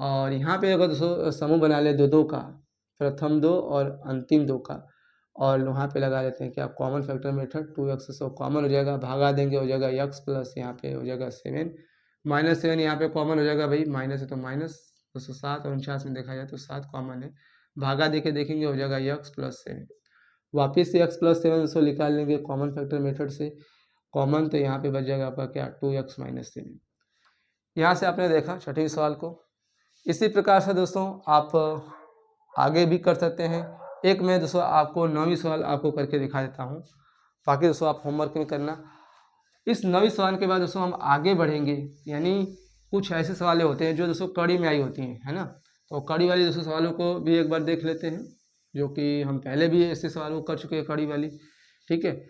और यहाँ पे अगर दोस्तों समूह बना ले दो का, प्रथम 2 और अंतिम 2 का, और वहाँ पे लगा लेते हैं कि आप common factor method, 2x so common हो जाएगा, भागा देंगे हो जाएगा x प्लस यहाँ पे हो जाएगा 7, -7 यहाँ पे कॉमन हो जाएगा भाई, माइनस है तो माइनस, 207 और 49 में देखा जाए तो 7 कॉमन है, भागा दे के देखेंगे हो जाएगा x प्लस 7। वापिस से x प्लस 7 दोस्तों निकाल लेंगे कॉमन फैक्टर मेथड से, कॉमन तो यहाँ पे बच जाएगा आपका क्या 2x माइनस 7। यहाँ से आपने देखा छठवीं सवाल को। इसी प्रकार से दोस्तों आप आगे भी कर सकते हैं। एक मैं दोस्तों आपको 9वीं सवाल आपको करके दिखा देता हूँ, बाकी दोस्तों आप होमवर्क में करना। इस 9वीं सवाल के बाद दोस्तों हम आगे बढ़ेंगे, यानी कुछ ऐसे सवाल होते हैं जो दोस्तों कड़ी में आई होती हैं, है ना। तो कड़ी वाली दोस्तों सवालों को भी एक बार देख लेते हैं, जो कि हम पहले भी ऐसे सवालों को कर चुके हैं कड़ी वाली, ठीक है।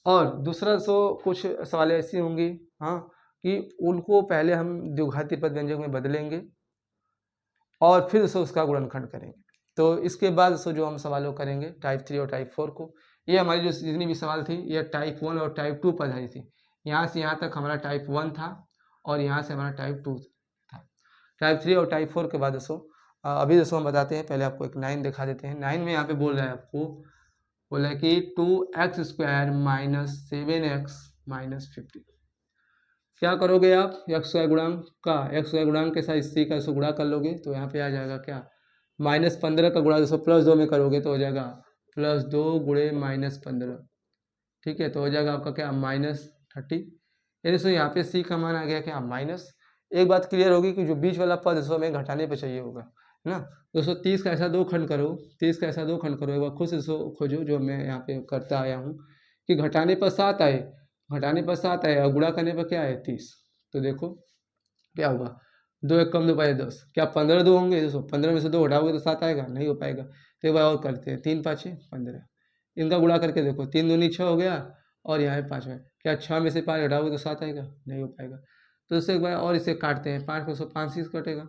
और दूसरा दोस्तों कुछ सवाल ऐसी होंगी, हाँ, कि उनको पहले हम द्विघाती पद व्यंजक में बदलेंगे और फिर दोस्तों उसका गुणनखंड करेंगे। तो इसके बाद दोस्तों जो हम सवालों करेंगे टाइप 3 और टाइप 4 को, ये हमारी जो जितनी भी सवाल थी ये टाइप 1 और टाइप 2 पढ़ाई थी। यहाँ से यहाँ तक हमारा टाइप 1 था और यहाँ से हमारा टाइप 2 था। टाइप 3 और टाइप 4 के बाद दोस्तों अभी दोस्तों हम बताते हैं, पहले आपको एक 9 दिखा देते हैं। 9 में यहाँ पे बोल रहा है आपको, बोला है कि 2x² माइनस 7x माइनस 50। क्या करोगे आप, x² गुणांक का, x² गुणांक के साथ c का इसको गुणा कर लोगे तो यहाँ पे आ जाएगा क्या, -15 का गुणा दोस्तों +2 में करोगे तो हो जाएगा +2 गुणे -15, ठीक है। तो हो जाएगा आपका क्या -30। ये दोस्तों यहाँ पे c का मान आ गया क्या माइनस। एक बात क्लियर होगी कि जो बीच वाला पद दोस्तों हमें घटाने पे चाहिए होगा, है ना। दोस्तों 30 का ऐसा दो खंड करो, 30 का ऐसा दो खंड करो, एक बार खुद से दोस्तों खोजो, जो मैं यहाँ पे करता आया हूँ कि घटाने पर 7 आए, घटाने पर 7 आए और गुणा करने पर क्या है 30। तो देखो क्या होगा, 2 1 कम 2 5 10, क्या 15 2 होंगे दोस्तों, 15 में से 2 घटाओगे तो 7 आएगा, नहीं हो पाएगा। तो एक बार और करते हैं, 3 5 15, इनका गुणा करके देखो, 3 दूनी 6 हो गया और यहाँ पे 5 है, क्या 6 में से 5 घटाओगे तो 7 आएगा, नहीं हो पाएगा। तो इससे एक बार और इसे काटते हैं, 5 में से 5 6 कटेगा,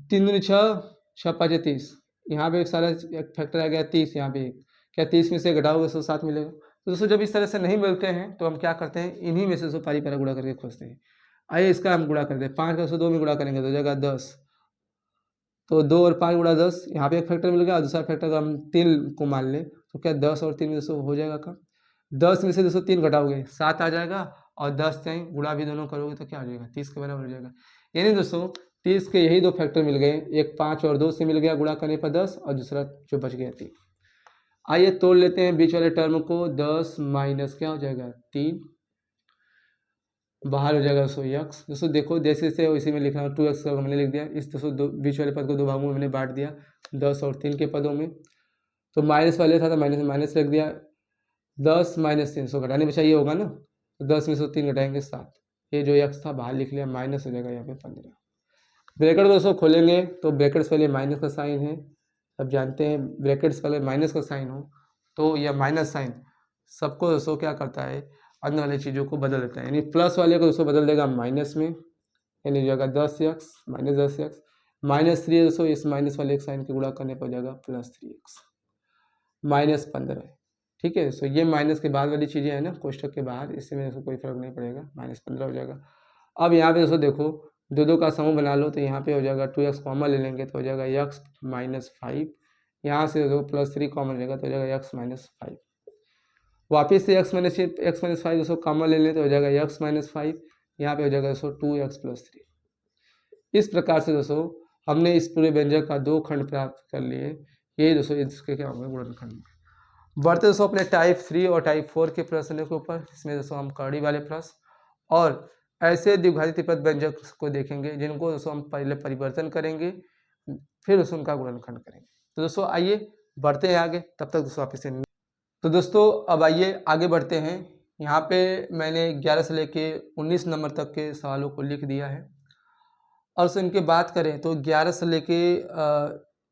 3 दूनी 6, 6 5 30, यहाँ पे एक सारा एक फैक्टर आ गया 30, यहाँ पे एक, क्या 30 में से घटाओगे तो 7 मिलेगा। तो दोस्तों जब इस तरह से नहीं मिलते हैं तो हम क्या करते हैं, इन्हीं में से दोस्तों पारी पारा गुणा करके खोजते हैं। आइए इसका हम गुणा करते हैं, 5 का 2 में गुणा करेंगे तो हो जाएगा 10, तो 2 और 5 गुणा 10, यहाँ पे एक फैक्टर मिल गया और दूसरा फैक्टर हम 3 को मान लें तो क्या 10 और 3 में दोस्तों हो जाएगा कम, 10 में से दोस्तों 3 घटाओगे 7 आ जाएगा और 10 से गुणा भी दोनों करोगे तो क्या हो जाएगा 30 के बराबर हो जाएगा। यानी दोस्तों 30 के यही दो फैक्टर मिल गए, एक 5 और 2 से मिल गया गुणा करने पर 10 और दूसरा जो बच गया 3। आइए तोड़ लेते हैं बीच वाले टर्म को, 10 माइनस क्या हो जाएगा 3, बाहर हो जाएगा दोस्तों x। दोस्तों देखो जैसे से इसी में लिख रहा हूँ 2x का हमने लिख दिया, इस दोस्तों बीच वाले पद को दो भागों में हमने बांट दिया 10 और 3 के पदों में। तो माइनस वाले था तो माइनस में माइनस रख दिया, 10 माइनस 3 सौ घटाने में चाहिए होगा ना, तो 10 में से 3 घटाएंगे 7, ये जो x था बाहर लिख लिया, माइनस हो जाएगा यहाँ पे 15। ब्रैकेट दोस्तों खोलेंगे तो ब्रैकेट्स पहले माइनस का साइन है, अब जानते हैं ब्रैकेट्स पहले माइनस का साइन हो तो यह माइनस साइन सबको दोस्तों क्या करता है, अंदर वाली चीज़ों को बदल देता है, यानी प्लस वाले को दोस्तों बदल देगा माइनस में, यानी जाएगा 10x माइनस 10x, -3 दोस्तों इस माइनस वाले एक साइन के गुणा करने पर हो जाएगा +3x, -15। ठीक है दोस्तों, ये माइनस के बाद वाली चीज़ें हैं ना कोष्टक के बाहर, इससे में दोस्तों कोई फर्क नहीं पड़ेगा, -15 हो जाएगा। अब यहाँ पे दोस्तों देखो दो का समूह बना लो तो यहाँ पे हो जाएगा 2x कॉमन ले लेंगे तो हो जाएगा x -5, यहाँ से दोस्तों +3 कॉमन लेगा तो हो जाएगा x -5। वापस से x-5 दोस्तों कॉमन ले लें तो हो जाएगा x-5, यहाँ पे हो जाएगा दोस्तों 2x+3। इस प्रकार से दोस्तों हमने इस पूरे व्यंजक का 2 खंड प्राप्त कर लिए। ये दोस्तों इसके क्या होंगे गुणनखंड। बढ़ते दोस्तों अपने टाइप 3 और टाइप 4 के प्रश्नों के ऊपर। इसमें दोस्तों हम कड़ी वाले प्रश्न और ऐसे द्विघाती त्रिपद व्यंजक को देखेंगे जिनको दोस्तों हम पहले परिवर्तन करेंगे, फिर दोस्तों उनका गुणनखंड करेंगे। तो दोस्तों आइए बढ़ते हैं आगे, तब तक दोस्तों आप इसे। तो दोस्तों अब आइए आगे बढ़ते हैं। यहाँ पे मैंने 11 से लेके 19 नंबर तक के सवालों को लिख दिया है। और उससे इनकी बात करें तो 11 से लेके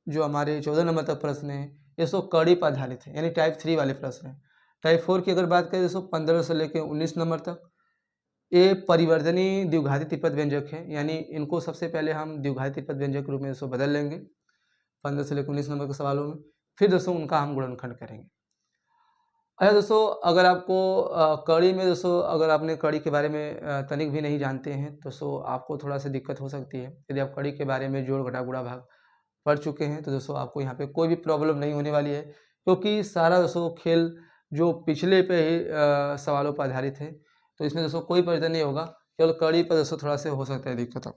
जो हमारे 14 नंबर तक प्रश्न हैं ये सब कड़ी पर आधारित है, यानी टाइप 3 वाले प्रश्न हैं। टाइप 4 की अगर बात करें तो 15 से लेके 19 नंबर तक ये परिवर्तनीय द्विघाती त्रिपद व्यंजक है, यानी इनको सबसे पहले हम द्विघाती त्रिपद व्यंजक के रूप में दोस्तों बदल लेंगे 15 से लेकर 19 नंबर के सवालों में, फिर दोस्तों उनका हम गुणनखंड करेंगे। अच्छा दोस्तों, अगर आपको कड़ी में दोस्तों अगर आपने कड़ी के बारे में तनिक भी नहीं जानते हैं तो आपको थोड़ा सा दिक्कत हो सकती है। यदि आप कड़ी के बारे में जोड़ घटा गुणा भाग पढ़ चुके हैं तो दोस्तों आपको यहाँ पे कोई भी प्रॉब्लम नहीं होने वाली है, क्योंकि सारा दोस्तों खेल जो पिछले पे ही सवालों पर आधारित है, तो इसमें दोस्तों कोई परिवर्तन नहीं होगा, केवल कड़ी पर दोस्तों थोड़ा सा हो सकता है दिक्कत।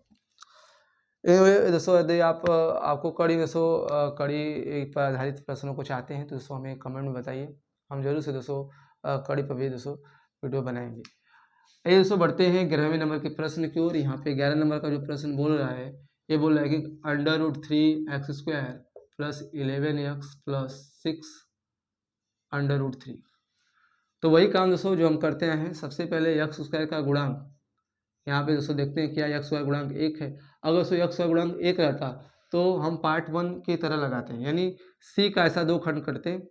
दोस्तों यदि आपको कड़ी दोस्तों कड़ी पर आधारित प्रश्नों को चाहते हैं तो दोस्तों हमें कमेंट में बताइए, हम जरूर से दोस्तों कड़ी पर भी दोस्तों वीडियो बनाएंगे। ये दोस्तों बढ़ते हैं 11वें नंबर के प्रश्न की ओर। यहाँ पे 11 नंबर का जो प्रश्न बोल रहा है ये बोल रहा है कि √3x² + 11x + 6 √3। तो वही काम दोस्तों जो हम करते हैं, सबसे पहले x² का गुणांक यहाँ पे दोस्तों देखते हैं क्या x² गुणांक 1 है। अगर दोस्तों x² गुणांक 1 रहता तो हम पार्ट 1 की तरह लगाते हैं, यानी c का ऐसा 2 खंड करते हैं।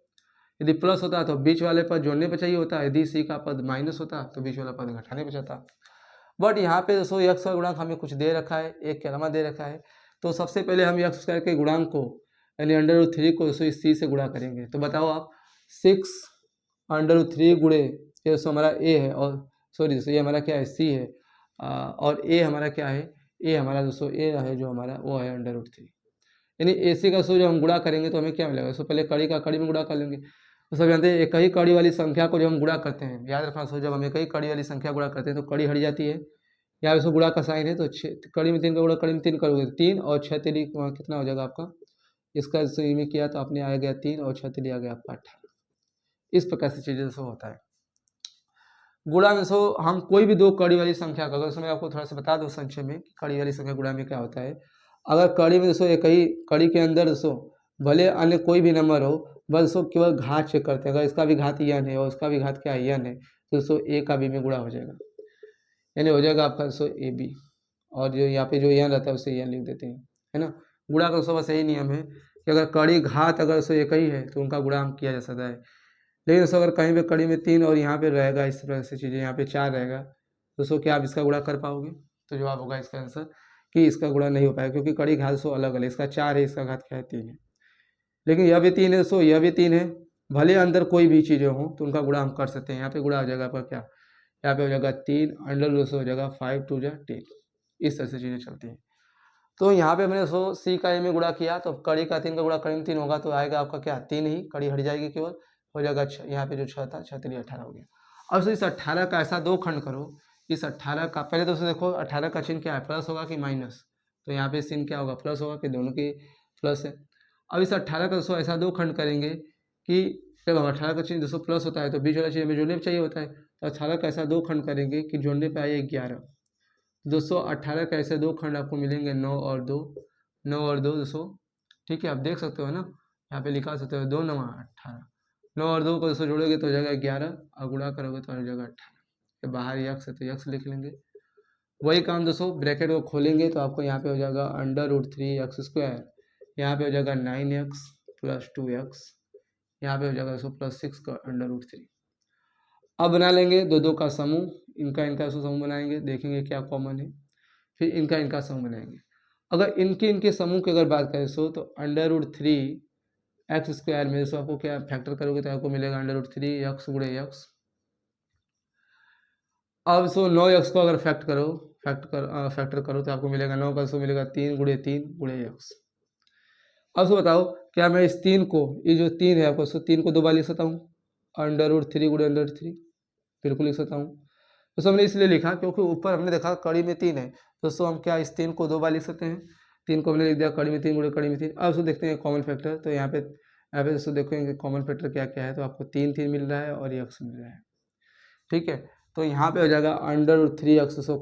यदि प्लस होता तो बीच वाले पद जोड़ने पर चाहिए होता, यदि c का पद माइनस होता तो बीच वाला पद घटाने पर जाता। बट यहाँ पे दोस्तों x² गुणांक हमें कुछ दे रखा है, 1 के अलावा दे रखा है, तो सबसे पहले हम x² के गुणांक को यानी √3 को दोस्तों इस c से गुणा करेंगे। तो बताओ आप 6 √3 गुणे ये दोस्तों हमारा a है, और सॉरी दोस्तों ये हमारा क्या है c है, और a हमारा क्या है, a हमारा दोस्तों a है जो हमारा वो है √3, यानी ac का जो हम गुणा करेंगे तो हमें क्या मिलेगा। दोस्तों पहले कड़ी का कड़ी में गुणा कर लेंगे। तो सब जानते हैं एक ही कड़ी वाली संख्या को जब हम गुणा करते हैं, याद रखना दोस्तों, जब हम एक ही कड़ी वाली संख्या गुणा करते हैं तो कड़ी हट जाती है। यहाँ पे गुणा का साइन है तो कड़ी में 3 का गुणा कड़ी में 3 करोगे तो 3 और 6 3 कितना हो जाएगा आपका, इसका सही में किया तो आपने आ गया 3 और 6 3 आ गया आपका 18। इस प्रकार से चीज़ें दोस्तों होता है। गुणा में हम कोई भी 2 कड़ी वाली संख्या का, अगर मैं आपको थोड़ा सा बता दूं संक्षेप में कि कड़ी वाली संख्या गुणा में क्या होता है। अगर कड़ी में दोस्तों एक ही कड़ी के अंदर दोस्तों भले अन्य कोई भी नंबर हो, बस दोस्तों केवल घात चेक करते हैं। अगर इसका भी घात n है और उसका भी घात क्या है n है तो दोस्तों a का b में गुणा हो जाएगा, यानी हो जाएगा आपका दोस्तों ab, और जो यहाँ पे जो n रहता है उसे n लिख देते हैं, है ना। गुणा का दोस्तों बस यही नियम है कि अगर कड़ी घात अगर दोस्तों एक ही है तो उनका गुणा हम किया जा सकता है। लेकिन दोस्तों अगर कहीं पे कड़ी में 3 और यहाँ पे रहेगा इस तरह से चीज़ें, यहाँ पे 4 रहेगा, दोस्तों क्या आप इसका गुणा कर पाओगे। तो जवाब होगा इसका आंसर कि इसका गुणा नहीं हो पाएगा, क्योंकि कड़ी घात दोस्तों अलग अलग, इसका 4 है, इसका घात क्या है 3 है, लेकिन यह भी 3 है दोस्तों, यह भी 3 है। भले अंदर कोई भी चीज़ें हों तो उनका गुणा हम कर सकते हैं। यहाँ पे गुणा हो जाएगा आपका क्या, यहाँ पे हो जाएगा 3 अंडर दोस्तों हो जाएगा 5 2 10। इस तरह से चीज़ें चलती हैं। तो यहाँ पे हमने दोस्तों c का a में गुणा किया तो कड़ी का 3 का गुणा कड़ी में 3 होगा तो आएगा आपका क्या 3 ही, कड़ी हट जाएगी केवल, हो जाएगा यहाँ पे जो 6 था 6 3 18 हो गया। अब इस 18 का ऐसा 2 खंड करो, इस 18 का पहले दोस्तों देखो 18 का चिन्ह क्या है, प्लस होगा कि माइनस, तो यहाँ पे चिन्ह क्या होगा प्लस होगा, कि दोनों की प्लस है। अब इस 18 का दोस्तों ऐसा 2 खंड करेंगे कि जब 18 का चिन्ह दोस्तों प्लस होता है तो बीच वाला चिन्ह हमें जोड़ने पर चाहिए होता है, तो 18 का ऐसा 2 खंड करेंगे कि जोड़ने पर आए 11। दोस्तों 18 का ऐसे 2 खंड आपको मिलेंगे 9 और 2, 9 और 2 दोस्तों, ठीक है, आप देख सकते हो ना, यहाँ पे लिखा सकते हो 2 9 18, 9 और 2 को दोस्तों जोड़ोगे तो हो जाएगा 11 और गुणा करोगे तो हो जाएगा 18। बाहर यक्स है तो यक्स लिख लेंगे। वही काम दोस्तों ब्रैकेट को खोलेंगे तो आपको यहाँ पे हो जाएगा √3x², यहाँ पे हो जाएगा 9x + 2x, यहाँ पे हो जाएगा दोस्तों +6 का √3। अब बना लेंगे 2 2 का समूह, इनका समूह बनाएंगे, देखेंगे क्या कॉमन है, फिर इनका समूह बनाएंगे। अगर इनके समूह की अगर बात करें तो √3x² में दोस्तों आपको क्या फैक्टर करोगे तो आपको मिलेगा √3x गुणे x। अब 9x को अगर फैक्टर करो तो आपको मिलेगा 9 का मिलेगा 3 गुणे 3 गुणे x। अब बताओ क्या मैं इस 3 को, ये जो 3 है आपको 3 को 2 बार लिख सकता हूँ, √3 गुणे √3, बिल्कुल लिख सकता हूँ। दोस्तों हमने इसलिए लिखा क्योंकि ऊपर हमने देखा कड़ी में 3 है। दोस्तों हम क्या इस 3 को 2 बार लिख सकते हैं। 3 को हमने लिख दिया कड़ी में 3 गुणे कड़ी में 3। अब दोस्तों देखते हैं कॉमन फैक्टर। तो यहाँ पे दोस्तों देखेंगे कॉमन फैक्टर क्या क्या है। तो आपको 3 मिल रहा है और ये x मिल रहा है, ठीक है। तो यहाँ पे हो जाएगा √3x दोस्तों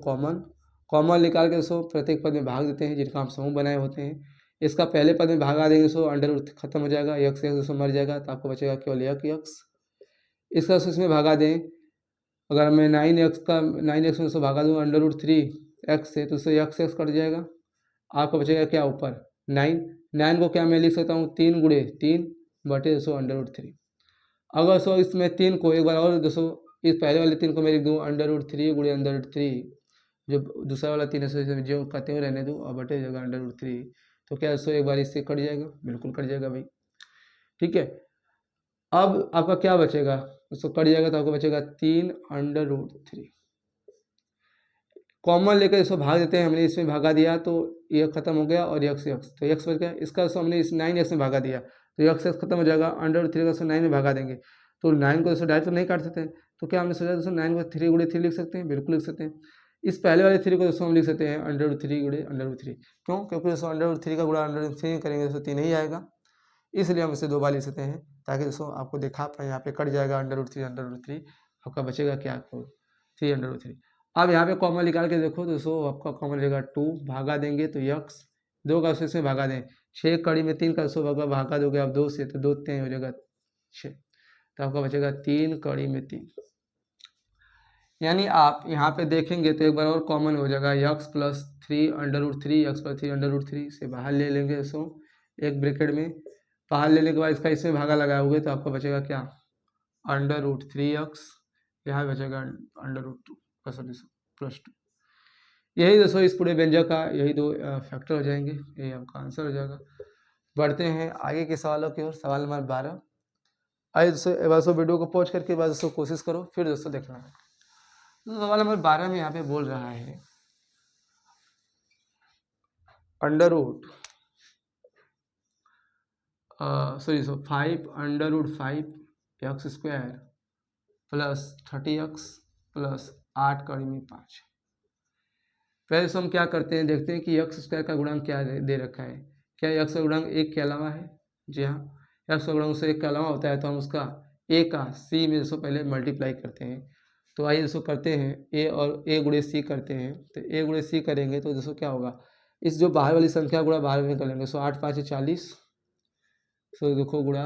कॉमन निकाल के दोस्तों प्रत्येक पद में भाग देते हैं जिनका हम समूह बनाए होते हैं। इसका पहले पद में भागा देंगे दोस्तों √, खत्म हो जाएगा, x दोस्तों मर जाएगा, तो आपको बचेगा केवल x। इसका इसमें भागा दें, अगर मैं 9x में दोस्तों भागा दूँ √3x से, तो उससे x कट जाएगा, आपको बचेगा क्या ऊपर 9 को क्या मैं लिख सकता हूँ 3 गुणे 3 बटे दोस्तों √3। अगर दोस्तों इसमें 3 को एक बार और दोस्तों इस पहले वाले 3 को मैं लिख दूँ √3 गुणे √3, जो दूसरा वाला 3 है जो कहते हुए रहने दूँ और बटे जाएगा √3। तो क्या दोस्तों एक बार इससे कट जाएगा, बिल्कुल कट जाएगा भाई, ठीक है। अब आपका क्या बचेगा दोस्तों, कट जाएगा तो आपको बचेगा 3 √3। कॉमन लेकर इसको भाग देते हैं, हमने इसमें भागा दिया तो ये खत्म हो गया और x तो x बच गया। इसका दोस्तों हमने इस 9x में भागा दिया तो x खत्म हो जाएगा, √3 का 9 में भागा देंगे तो 9 को दोस्तों डायरेक्ट तो नहीं काट सकते हैं। तो क्या हमने सोचा दोस्तों 9 को 3 गुणे 3 लिख सकते हैं, बिल्कुल लिख सकते हैं। इस पहले वाले 3 को दोस्तों हम लिख सकते हैं √3 गुणे √3। क्यों? क्योंकि दोस्तों √3 का गुणा √3 करेंगे दोस्तों 3 ही आएगा, इसलिए हम इसे 2 बार लिख सकते हैं ताकि दोस्तों आपको देखा पाए यहाँ पे कट जाएगा √3 आपका बचेगा क्या 3 √3। अब यहाँ पे कॉमन निकाल के देखो दोस्तों, आपका कॉमन रहेगा 2, भागा देंगे तो x 2 का इसमें भागा दें, 6 कड़ी में 3 का दोस्तों भागा दोगे आप 2 से तो 2 3 हो जाएगा 6, तो आपका बचेगा 3 कड़ी में 3। यानी आप यहाँ पे देखेंगे तो एक बार और कॉमन हो जाएगा x + 3 √3, x + 3 √3 से बाहर ले लेंगे दोस्तों एक ब्रैकेट में, बाहर लेने के बाद इसका इसमें भागा लगाओगे तो आपका बचेगा क्या √3x, यहाँ बचेगा √2 +2। यही दोस्तों इस पूरे व्यंजक का यही 2 फैक्टर हो जाएंगे, यही आपका आंसर हो जाएगा। बढ़ते हैं आगे के सवालों की ओर। सवाल नंबर 12। आइए दोस्तों एक बार वीडियो को पॉज करके बाद दोस्तों कोशिश करो, फिर दोस्तों देखना है। तो सवाल नंबर 12 में यहाँ पे बोल रहा है √5 √5x² + 30x + 8 कड़ी में 5। पहले से हम क्या करते हैं, देखते हैं कि x² का गुणांक क्या दे रखा है। क्या x का गुणांक 1 के अलावा है? जी हाँ, x का गुणांक उससे 1 के अलावा होता है तो हम उसका a का c में दोस्तों पहले मल्टीप्लाई करते हैं। तो आइए दोस्तों करते हैं a और a गुणे c करते हैं। तो a गुणे c करेंगे तो दोस्तों क्या होगा, इस जो बाहर वाली संख्या गुणा बाहर में कर लेंगे। 8 5 40, तो देखो गुणा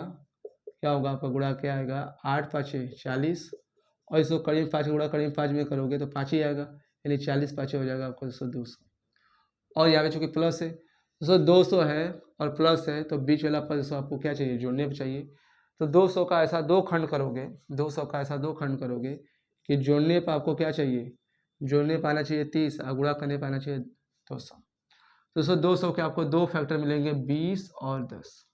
क्या होगा आपका, गुणा क्या आएगा 8 5 40, और इसको करीब 5 गुणा करीब 5 में करोगे तो 5 ही आएगा, यानी 40 5 हो जाएगा आपको 200। और यहाँ पे चूँकि प्लस है दोस्तों 200 है और प्लस है तो बीच वाला पद दोस्तों आपको क्या चाहिए, जोड़ने पर चाहिए। तो 200 का ऐसा 2 खंड करोगे, 200 का ऐसा 2 खंड करोगे कि जोड़ने पर आपको क्या चाहिए, जोड़ने पर आना चाहिए 30 और गुणा करने पर आना चाहिए 200। दोस्तों 200 के आपको 2 फैक्टर मिलेंगे 20 और 10।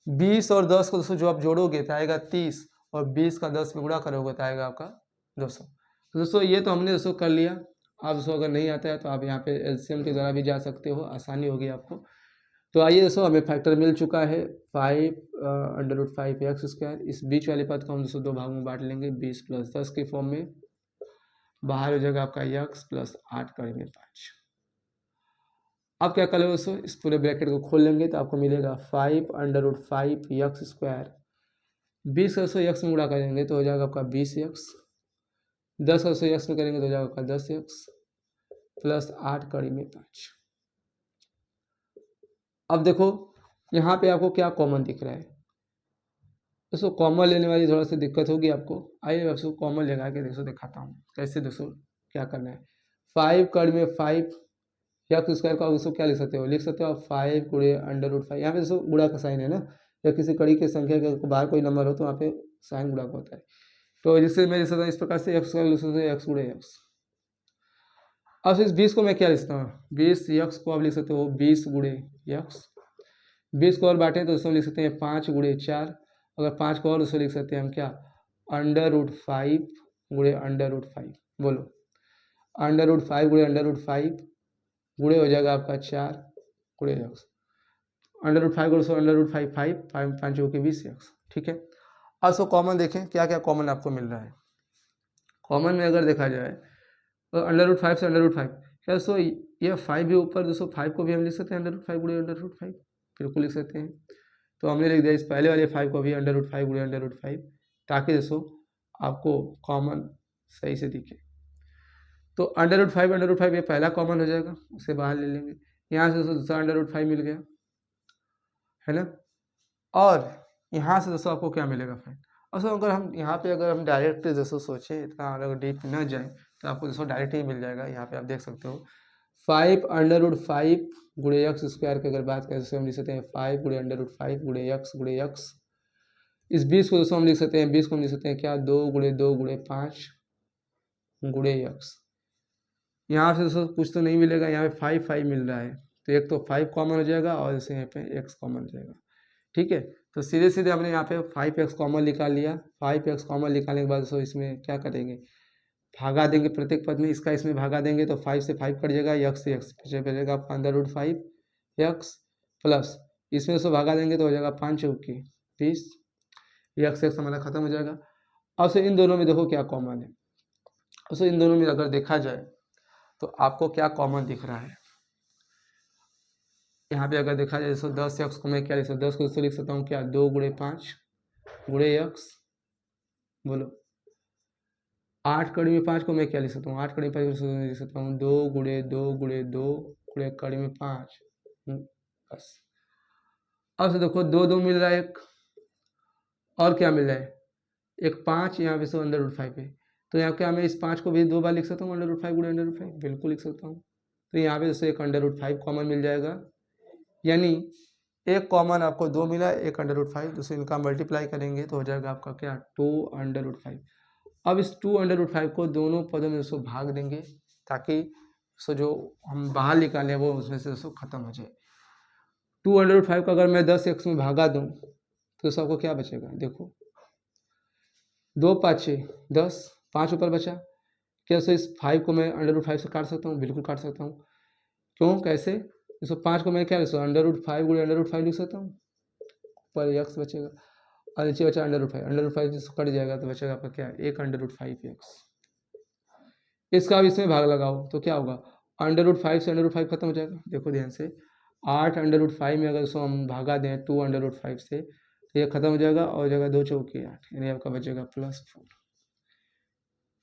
20 और 10 को दोस्तों जो आप जोड़ोगे तो आएगा 30 और 20 का 10 में गुणा करोगे तो आएगा आपका 200। तो दोस्तों ये तो हमने दोस्तों कर लिया। आप दोस्तों अगर नहीं आता है तो आप यहाँ पे एलसीएम के द्वारा भी जा सकते हो, आसानी होगी आपको। तो आइए दोस्तों हमें फैक्टर मिल चुका है 5 √5x²। इस बीच वाले पद को हम दोस्तों 2 भागों में बांट लेंगे 20 + 10 के फॉर्म में। बाहर हो जाएगा आपका x + 8 कड़ी में 5। अब क्या करोगे दोस्तों, इस पूरे ब्रैकेट को खोल लेंगे तो आपको मिलेगा 5 √5x²। 20 का दोस्तों x में गुणा करेंगे तो हो जाएगा आपका 20x। 10 का दोस्तों x में करेंगे तो हो जाएगा आपका 10x + 8 कड़ी में 5। अब देखो यहाँ पे आपको क्या कॉमन दिख रहा है दोस्तों, कॉमन लेने वाली थोड़ा सा दिक्कत होगी आपको। आइए आपको कॉमन लगा के दोस्तों दिखाता हूँ कैसे दोस्तों क्या करना है। 5 कड़ी में 5 x² का दोस्तों क्या लिख सकते हो, लिख सकते हो आप 5 गुणे √5। यहाँ पे दोस्तों गुणा का साइन है ना, या किसी कड़ी की संख्या के बाहर कोई नंबर हो तो वहाँ पे साइन गुणा का होता है। तो जिससे मैं लिख सकता हूँ इस प्रकार से x² लिख सकते हो x गुणे x। अब इस 20 को मैं क्या लिखता हूँ, 20x को आप लिख सकते हो 20 गुणे x। 20 को और बांटें तो दोस्तों लिख सकते हैं 5 गुणे 4। अगर 5 को और दोस्तों लिख सकते हैं हम क्या, √5 गुणे √5। बोलो √5 गुणे √5 गुणे हो जाएगा आपका 4 गुणे x। √5 को दोस्तों √5 5 5 5 हो के 20x, ठीक है। अब सो कॉमन देखें क्या क्या कॉमन आपको मिल रहा है। कॉमन में अगर देखा जाए तो √5 से √5 क्या दोस्तों ये 5 भी ऊपर, दोस्तों 5 को भी हम लिख सकते हैं √5 गुणे √5, बिल्कुल लिख सकते हैं। तो हमने लिख दिया इस पहले वाले 5 को भी √5 गुणे √5, ताकि दोस्तों आपको कॉमन सही से दिखे। तो √5 ये पहला कॉमन हो जाएगा, उसे बाहर ले लेंगे। यहाँ से दोस्तों दूसरा √5 मिल गया, है ना। और यहाँ से दोस्तों आपको क्या मिलेगा फ्रेंड। और दोस्तों अगर हम यहाँ पे अगर हम डायरेक्ट दोस्तों सोचें, इतना अगर डीप न जाए तो आपको दोस्तों डायरेक्ट ही मिल जाएगा। यहाँ पे आप देख सकते हो 5 गुणे एक्स स्क्वायर की अगर बात करें तो हम लिख सकते हैं 5 गुणे √5 गुणे एक्स। इस 20 को दोस्तों हम लिख सकते हैं, 20 को हम लिख सकते हैं क्या 2 गुणे 2 गुणे 5 गुणे एक्स। यहाँ से दोस्तों कुछ तो नहीं मिलेगा, यहाँ पे 5 मिल रहा है, तो एक तो 5 कॉमन हो जाएगा और जैसे यहाँ पे x कॉमन हो जाएगा। ठीक है, तो सीधे सीधे हमने यहाँ पे 5x कॉमन निकाल लिया। 5x कॉमन निकालने के बाद दोस्तों इसमें क्या करेंगे, भागा देंगे प्रत्येक पद में, इसका इसमें भागा देंगे तो 5 से 5 कट जाएगा, x से x बचेगा आपका √5x प्लस इसमें दोस्तों भागा देंगे तो हो जाएगा 5 चौकी 30, x हमारा खत्म हो जाएगा। अब से इन दोनों में देखो क्या कॉमन है। अब से इन दोनों में अगर देखा जाए तो आपको क्या कॉमन दिख रहा है। यहाँ पे अगर देखा जाए तो 10x को मैं क्या लिख सकता हूँ, 10 को लिख सकता हूँ क्या 2 गुणे 5 गुणे x, बोलो 8 कड़ी में 5 को मैं क्या लिख सकता हूँ, 8 कड़ी में 5 को लिख सकता हूँ 2 गुणे 2 गुणे 2 गुणे कड़ी में 5 बस। अब से देखो 2 2 मिल रहा है एक, और क्या मिल रहा है एक 5, यहाँ पे √5 है, तो यहाँ क्या मैं इस 5 को भी 2 बार लिख सकता हूँ √5 गुणे √5, बिल्कुल लिख सकता हूँ। तो यहाँ पे जैसे एक √5 कॉमन मिल जाएगा, यानी एक कॉमन आपको 2 मिला, एक √5, दूसरे इनका मल्टीप्लाई करेंगे तो हो जाएगा आपका क्या 2 √5। अब इस 2 को दोनों पदों में दोस्तों भाग देंगे, ताकि जो हम बाहर निकालें वो उसमें से दोस्तों खत्म हो जाए। 2 को अगर मैं 10x में भागा दूँ तो सबको क्या बचेगा, देखो 2 5 10, 5 ऊपर बचा, क्या दोस्तों इस 5 को मैं √5 से काट सकता हूँ, बिल्कुल काट सकता हूँ। क्यों, कैसे, 105 को मैं क्या लिख सकता हूँ √5 गुणे √5 लिख सकता हूँ, पर x बचेगा और नीचे बचा √5 जिसको कट जाएगा तो बचेगा आपका क्या एक √5x। इसका अब इसमें भाग लगाओ तो क्या होगा, √5 से √5 खत्म हो जाएगा। देखो ध्यान से 8 √5 में अगर उसको हम भागा दें 2 √5 से तो ये खत्म हो जाएगा और जगह 2 चौकी 8, यानी आपका बचेगा +4।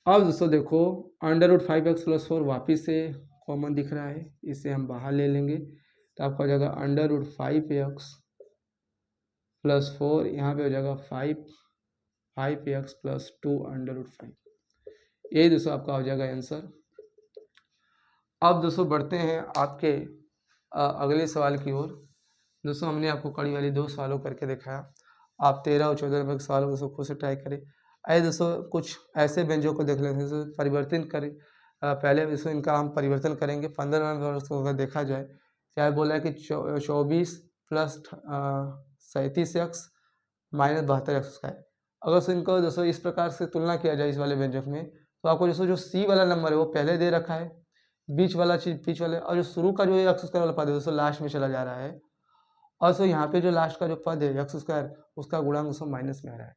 अब दोस्तों देखो √5x + 4 वापिस से कॉमन दिख रहा है, इसे हम बाहर ले लेंगे तो आपका हो जाएगा √5x + 4, यहाँ पे हो जाएगा 5x + 2 √5। यही दोस्तों आपका हो जाएगा आंसर। अब दोस्तों बढ़ते हैं आपके अगले सवाल की ओर। दोस्तों हमने आपको कड़ी वाली 2 सवालों करके दिखाया, आप 13 और 14 नंबर के सवालों को खुद से ट्राई करें। आइए दोस्तों कुछ ऐसे व्यंजकों को देख लेते हैं जैसे परिवर्तन करें। पहले दोस्तों इनका हम परिवर्तन करेंगे। 15 नंबर को अगर देखा जाए क्या बोला है कि 24 + 37x - 72x²। अगर दोस्तों इनको दोस्तों इस प्रकार से तुलना किया जाए इस वाले व्यंजक में, तो आपको दोस्तों जो सी वाला नंबर है वो पहले दे रखा है, बीच वाला चीज बीच वाले, और जो शुरू का जो x² वाला पद है दोस्तों लास्ट में चला जा रहा है, और दोस्तों यहाँ पे जो लास्ट का जो पद है x² उसका गुणांक दोस्तों माइनस में आ रहा है।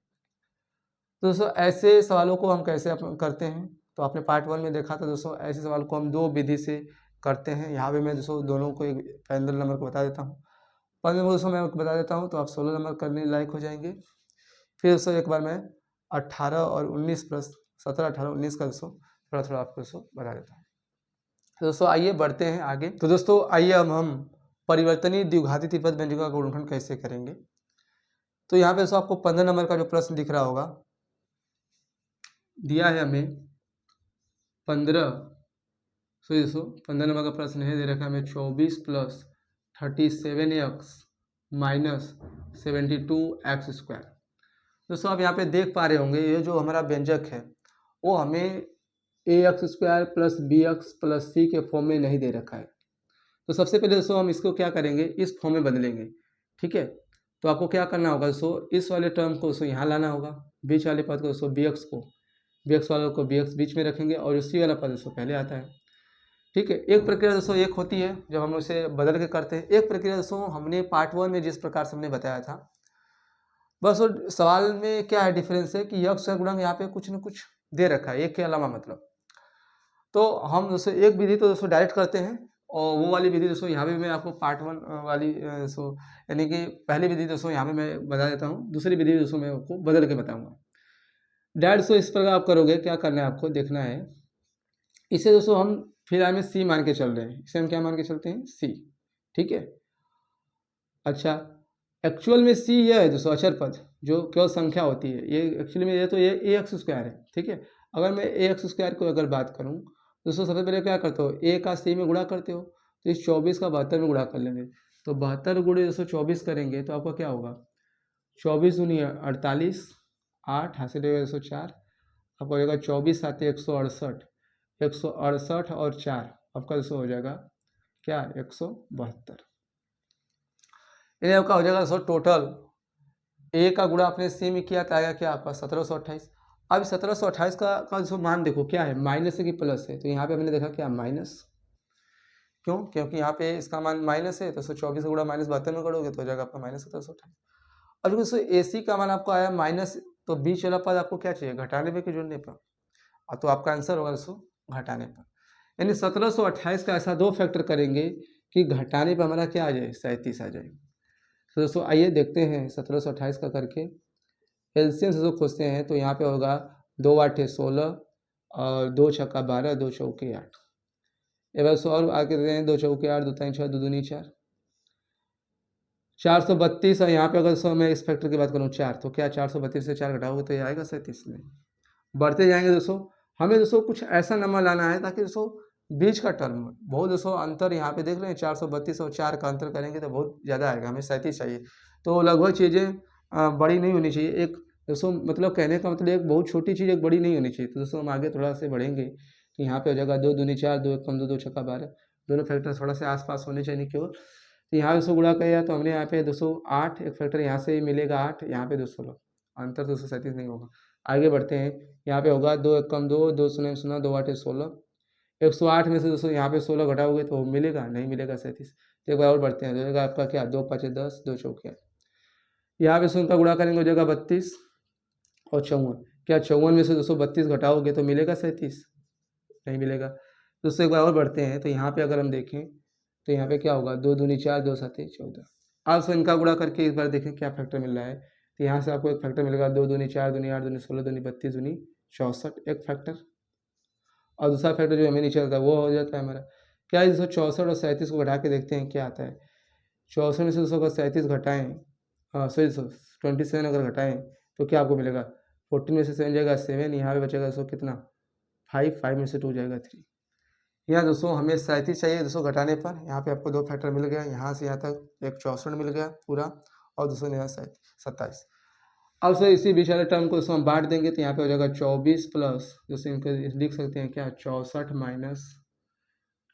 तो दोस्तों ऐसे सवालों को हम कैसे करते हैं, तो आपने पार्ट 1 में देखा था दोस्तों, ऐसे सवाल को हम 2 विधि से करते हैं। यहाँ पे मैं दोस्तों दोनों को एक 15 नंबर को बता देता हूँ, 15 नंबर दोस्तों मैं बता देता हूँ तो आप 16 नंबर करने लायक हो जाएंगे। फिर दोस्तों एक बार मैं 18 और 19 प्लस 17 18 19 का दोस्तों थोड़ा थोड़ा आपको दोस्तों बता देता हूँ। तो दोस्तों आइए बढ़ते हैं आगे। तो दोस्तों आइए अब हम परिवर्तनीय द्विघाती त्रिपद व्यंजकों का गुणनखंड कैसे करेंगे। तो यहाँ पे दोस्तों आपको 15 नंबर का जो प्रश्न दिख रहा होगा, दिया है हमें 15, सो दोस्तों 15 नंबर का प्रश्न है, दे रखा है हमें 24 + 37x - 72x²। दोस्तों आप यहाँ पे देख पा रहे होंगे ये जो हमारा व्यंजक है वो हमें ax² + bx + c के फॉर्म में नहीं दे रखा है। तो सबसे पहले दोस्तों हम इसको क्या करेंगे, इस फॉर्म में बदलेंगे। ठीक है, तो आपको क्या करना होगा दोस्तों, इस वाले टर्म को दोस्तों यहाँ लाना होगा, बीच वाले पद को दोस्तों bx वालों को bx बीच में रखेंगे और c वाला पद दोस्तों पहले आता है। ठीक है, एक प्रक्रिया दोस्तों एक होती है जब हम उसे बदल के करते हैं। एक प्रक्रिया दोस्तों हमने पार्ट 1 में जिस प्रकार से हमने बताया था बस वो सवाल में क्या है डिफरेंस है कि यक्स का गुणांक यहाँ पे कुछ न कुछ दे रखा है एक के अलावा, मतलब तो हम दोस्तों एक विधि तो दोस्तों डायरेक्ट करते हैं, और वो वाली विधि दोस्तों यहाँ पे मैं आपको पार्ट 1 वाली सो यानी कि पहली विधि दोस्तों यहाँ पे मैं बता देता हूँ, दूसरी विधि दोस्तों मैं आपको बदल के बताऊँगा। डायरेक्ट सो इस प्रकार आप करोगे, क्या करना है आपको देखना है, इसे दोस्तों हम फिलहाल में सी मान के चल रहे हैं, इसे हम क्या मान के चलते हैं, सी, ठीक है। अच्छा, एक्चुअल में सी यह है दोस्तों अचर पद जो केवल संख्या होती है, ये एक्चुअली में ये तो ये ए एक्स स्क्वायर है, ठीक है। अगर मैं ए एक्स स्क्वायर को अगर बात करूँ दोस्तों, सबसे पहले क्या करते हो, ए का सी में गुणा करते हो, तो इस 24 का 72 में गुणा कर लेंगे, तो 72 गुणे दोस्तों 24 करेंगे तो आपका क्या होगा, 24 दूनी 48, 8 हाथ से लगेगा दोस्तों 4, आपका हो जाएगा 24 सात 168, 168 और 4 आपका दोस्तों हो जाएगा क्या, 172। ये आपका हो जाएगा दोस्तों टोटल ए का गुणा आपने सी में किया तो आएगा क्या आपका 1728। अब 1728 का जो मान देखो क्या है, माइनस है कि प्लस है, तो यहाँ पे हमने देखा क्या माइनस, क्यों, क्योंकि यहाँ पे इसका मान माइनस है, तो 124 का गुणा माइनस 72 में करोगे तो हो जाएगा आपका माइनस 1728। अब देखो दोस्तों ए सी का मान आपको आया माइनस, तो बीच वाला पद आपको क्या चाहिए, घटाने पे कि जोड़ने पर, और तो आपका आंसर होगा दोस्तों घटाने पर, यानी 1728 का ऐसा दो फैक्टर करेंगे कि घटाने पर हमारा क्या आ जाए, 37 आ जाए। तो दोस्तों आइए देखते हैं 1728 का करके एलसीएम से जो खोजते हैं, तो यहाँ पे होगा 2 8 16 और 2 छक्का 12, 2 चौके 8, ये बस और आगे देते हैं 2 चौके 8, 2 3 6, 2 दूनी 4, 432। और यहाँ पे अगर सो मैं इस फैक्टर की बात करूँ 4, तो क्या 432 से 4 घटाओगे तो ये आएगा 37 में, बढ़ते जाएंगे दोस्तों। हमें दोस्तों कुछ ऐसा नंबर लाना है ताकि दोस्तों बीच का टर्म बहुत दोस्तों अंतर यहाँ पे देख रहे हैं 432 और 4 का अंतर करेंगे तो बहुत ज़्यादा आएगा, हमें 37 चाहिए, तो लगभग चीज़ें बड़ी नहीं होनी चाहिए, एक दोस्तों मतलब कहने का मतलब एक बहुत छोटी चीज़ एक बड़ी नहीं होनी चाहिए। तो दोस्तों हम आगे थोड़ा से बढ़ेंगे तो यहाँ पे हो जाएगा 2 दूनी 4, 2 एक कम 2, 2 छक्का 12, दोनों फैक्टर थोड़ा से आसपास होने चाहिए केवल। तो यहाँ दोस्तों गुणा किया तो हमने यहाँ पे 208, एक फैक्टर यहाँ से मिलेगा 8, यहाँ पे 216, अंतर 237 नहीं होगा। आगे बढ़ते हैं, यहाँ पे होगा 2 एक कम 2, 2 शून्य शून्य, 2 8 16, 108 में से दोस्तों यहाँ पे 16 घटाओगे तो मिलेगा, नहीं मिलेगा 37। तो एक बार और बढ़ते हैं, तो जाएगा आपका क्या 2 5 10, 2 चौके 8, यहाँ पे शून्य का गुणा करेंगे हो जाएगा 32 और 54, क्या 54 में से 232 घटाओगे तो मिलेगा 37, नहीं मिलेगा। दोस्तों एक बार और बढ़ते हैं, तो यहाँ पे अगर हम देखें तो यहाँ पे क्या होगा 2 दूनी 4, 2 7 14, अब सो इनका गुणा करके एक बार देखें क्या फैक्टर मिल रहा है, तो यहाँ से आपको एक फैक्टर मिलेगा 2 दूनी 4, दूनी 8, दूनी 16, दूनी 32, दूनी 64, एक फैक्टर, और दूसरा फैक्टर जो हमें नीचे आता है वो हो जाता है हमारा क्या है 264 और 37 को घटा के देखते हैं क्या आता है। 64 में से 200 का 37 घटाएं, हाँ सॉरी 27 अगर घटाएं तो क्या आपको मिलेगा, 14 में से 7 जाएगा 7, यहाँ पे बचेगा दोस्तों कितना 5, 5 में से 2 जाएगा 3। यहाँ दोस्तों हमें 37 चाहिए दोस्तों घटाने पर, यहाँ पे आपको दो फैक्टर मिल गया, यहाँ से यहाँ तक एक 64 मिल गया पूरा, और दूसरा यहाँ 27। अब सर इसी बीच वाले टर्म को हम बांट देंगे तो यहाँ पे हो जाएगा 24 प्लस, जैसे इनको लिख सकते हैं क्या 64 माइनस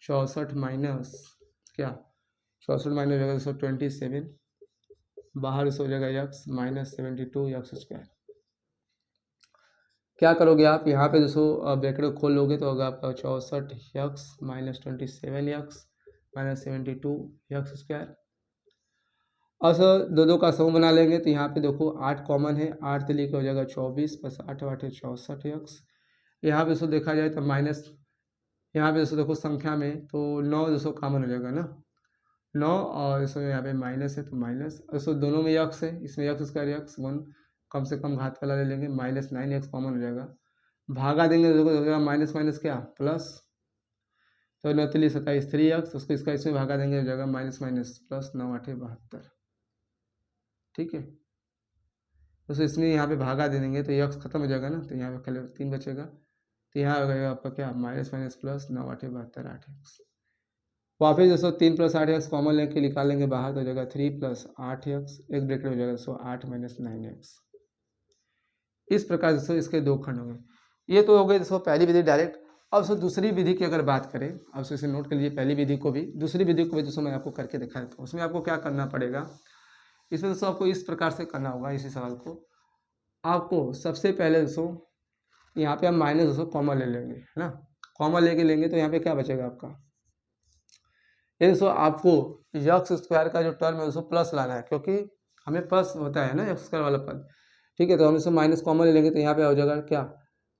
क्या 64 माइनस हो जाएगा दोस्तों 27, बाहर से हो जाएगा यक्स माइनस 72 यक्स स्क्वायर। क्या करोगे आप यहाँ पे दोस्तों ब्रैकेट खोल लोगे तो होगा आपका 64 x minus 27 x minus 72 x square, और सर दो का समूह बना लेंगे तो यहाँ पे देखो 8 कॉमन है, 8 से लेकर हो जाएगा 24 प्लस 8 8 64 यक्स, यहाँ पे दोस्तों देखा जाए तो माइनस, यहाँ पे दोस्तों देखो संख्या में तो 9 दोस्तों कॉमन हो जाएगा ना 9, और इसमें यहाँ पे माइनस है तो माइनस, दोस्तों दोनों में यक्स है, इसमें यक्स स्क्वायर यक्स 1 कम से कम घात वाला ले लेंगे, माइनस 9 यक्स कॉमन हो जाएगा, भागा देंगे देखो हो जाएगा माइनस माइनस क्या प्लस, तो 9 3 27 3 यक्स, उसको इसका इसमें भागा देंगे हो जाएगा माइनस माइनस प्लस 9 8 72, ठीक है। तो इसमें यहाँ पे भागा दे देंगे तो यक्स खत्म हो जाएगा ना, तो यहाँ पे खाली 3 बचेगा, तो यहाँ हो जाएगा आपका क्या माइनस माइनस प्लस 9 8 72 8 एक्स, वापस दोस्तों 3 प्लस 8 एक्स कॉमन लेके निकाल लेंगे बाहर तो हो जाएगा 3 प्लस 8 एक्स, एक ब्रैकेट हो जाएगा दोस्तों 8 माइनस 9 एक्स। इस प्रकार दोस्तों इसके दो खंड हो गए। ये तो हो गए दोस्तों पहली विधि डायरेक्ट। अब दोस्तों दूसरी विधि की अगर बात करें, अब इसे नोट कर लीजिए, पहली विधि को भी दूसरी विधि को भी दोस्तों मैं आपको करके दिखा देता हूँ। उसमें आपको क्या करना पड़ेगा, इसमें दोस्तों आपको इस प्रकार से करना होगा। इसी सवाल को आपको सबसे पहले दोस्तों यहाँ पे हम माइनस दोस्तों कॉमन ले लेंगे, है ना, कॉमन लेके लेंगे तो यहाँ पे क्या बचेगा आपका, ये दोस्तों आपको यक्स स्क्वायर का जो टर्म है दोस्तों प्लस लाना है, क्योंकि हमें प्लस होता है ना एक्स स्क्वायर वाला पद, ठीक है। तो हम इसमें माइनस कॉमन ले लेंगे तो यहाँ पे हो जाएगा क्या,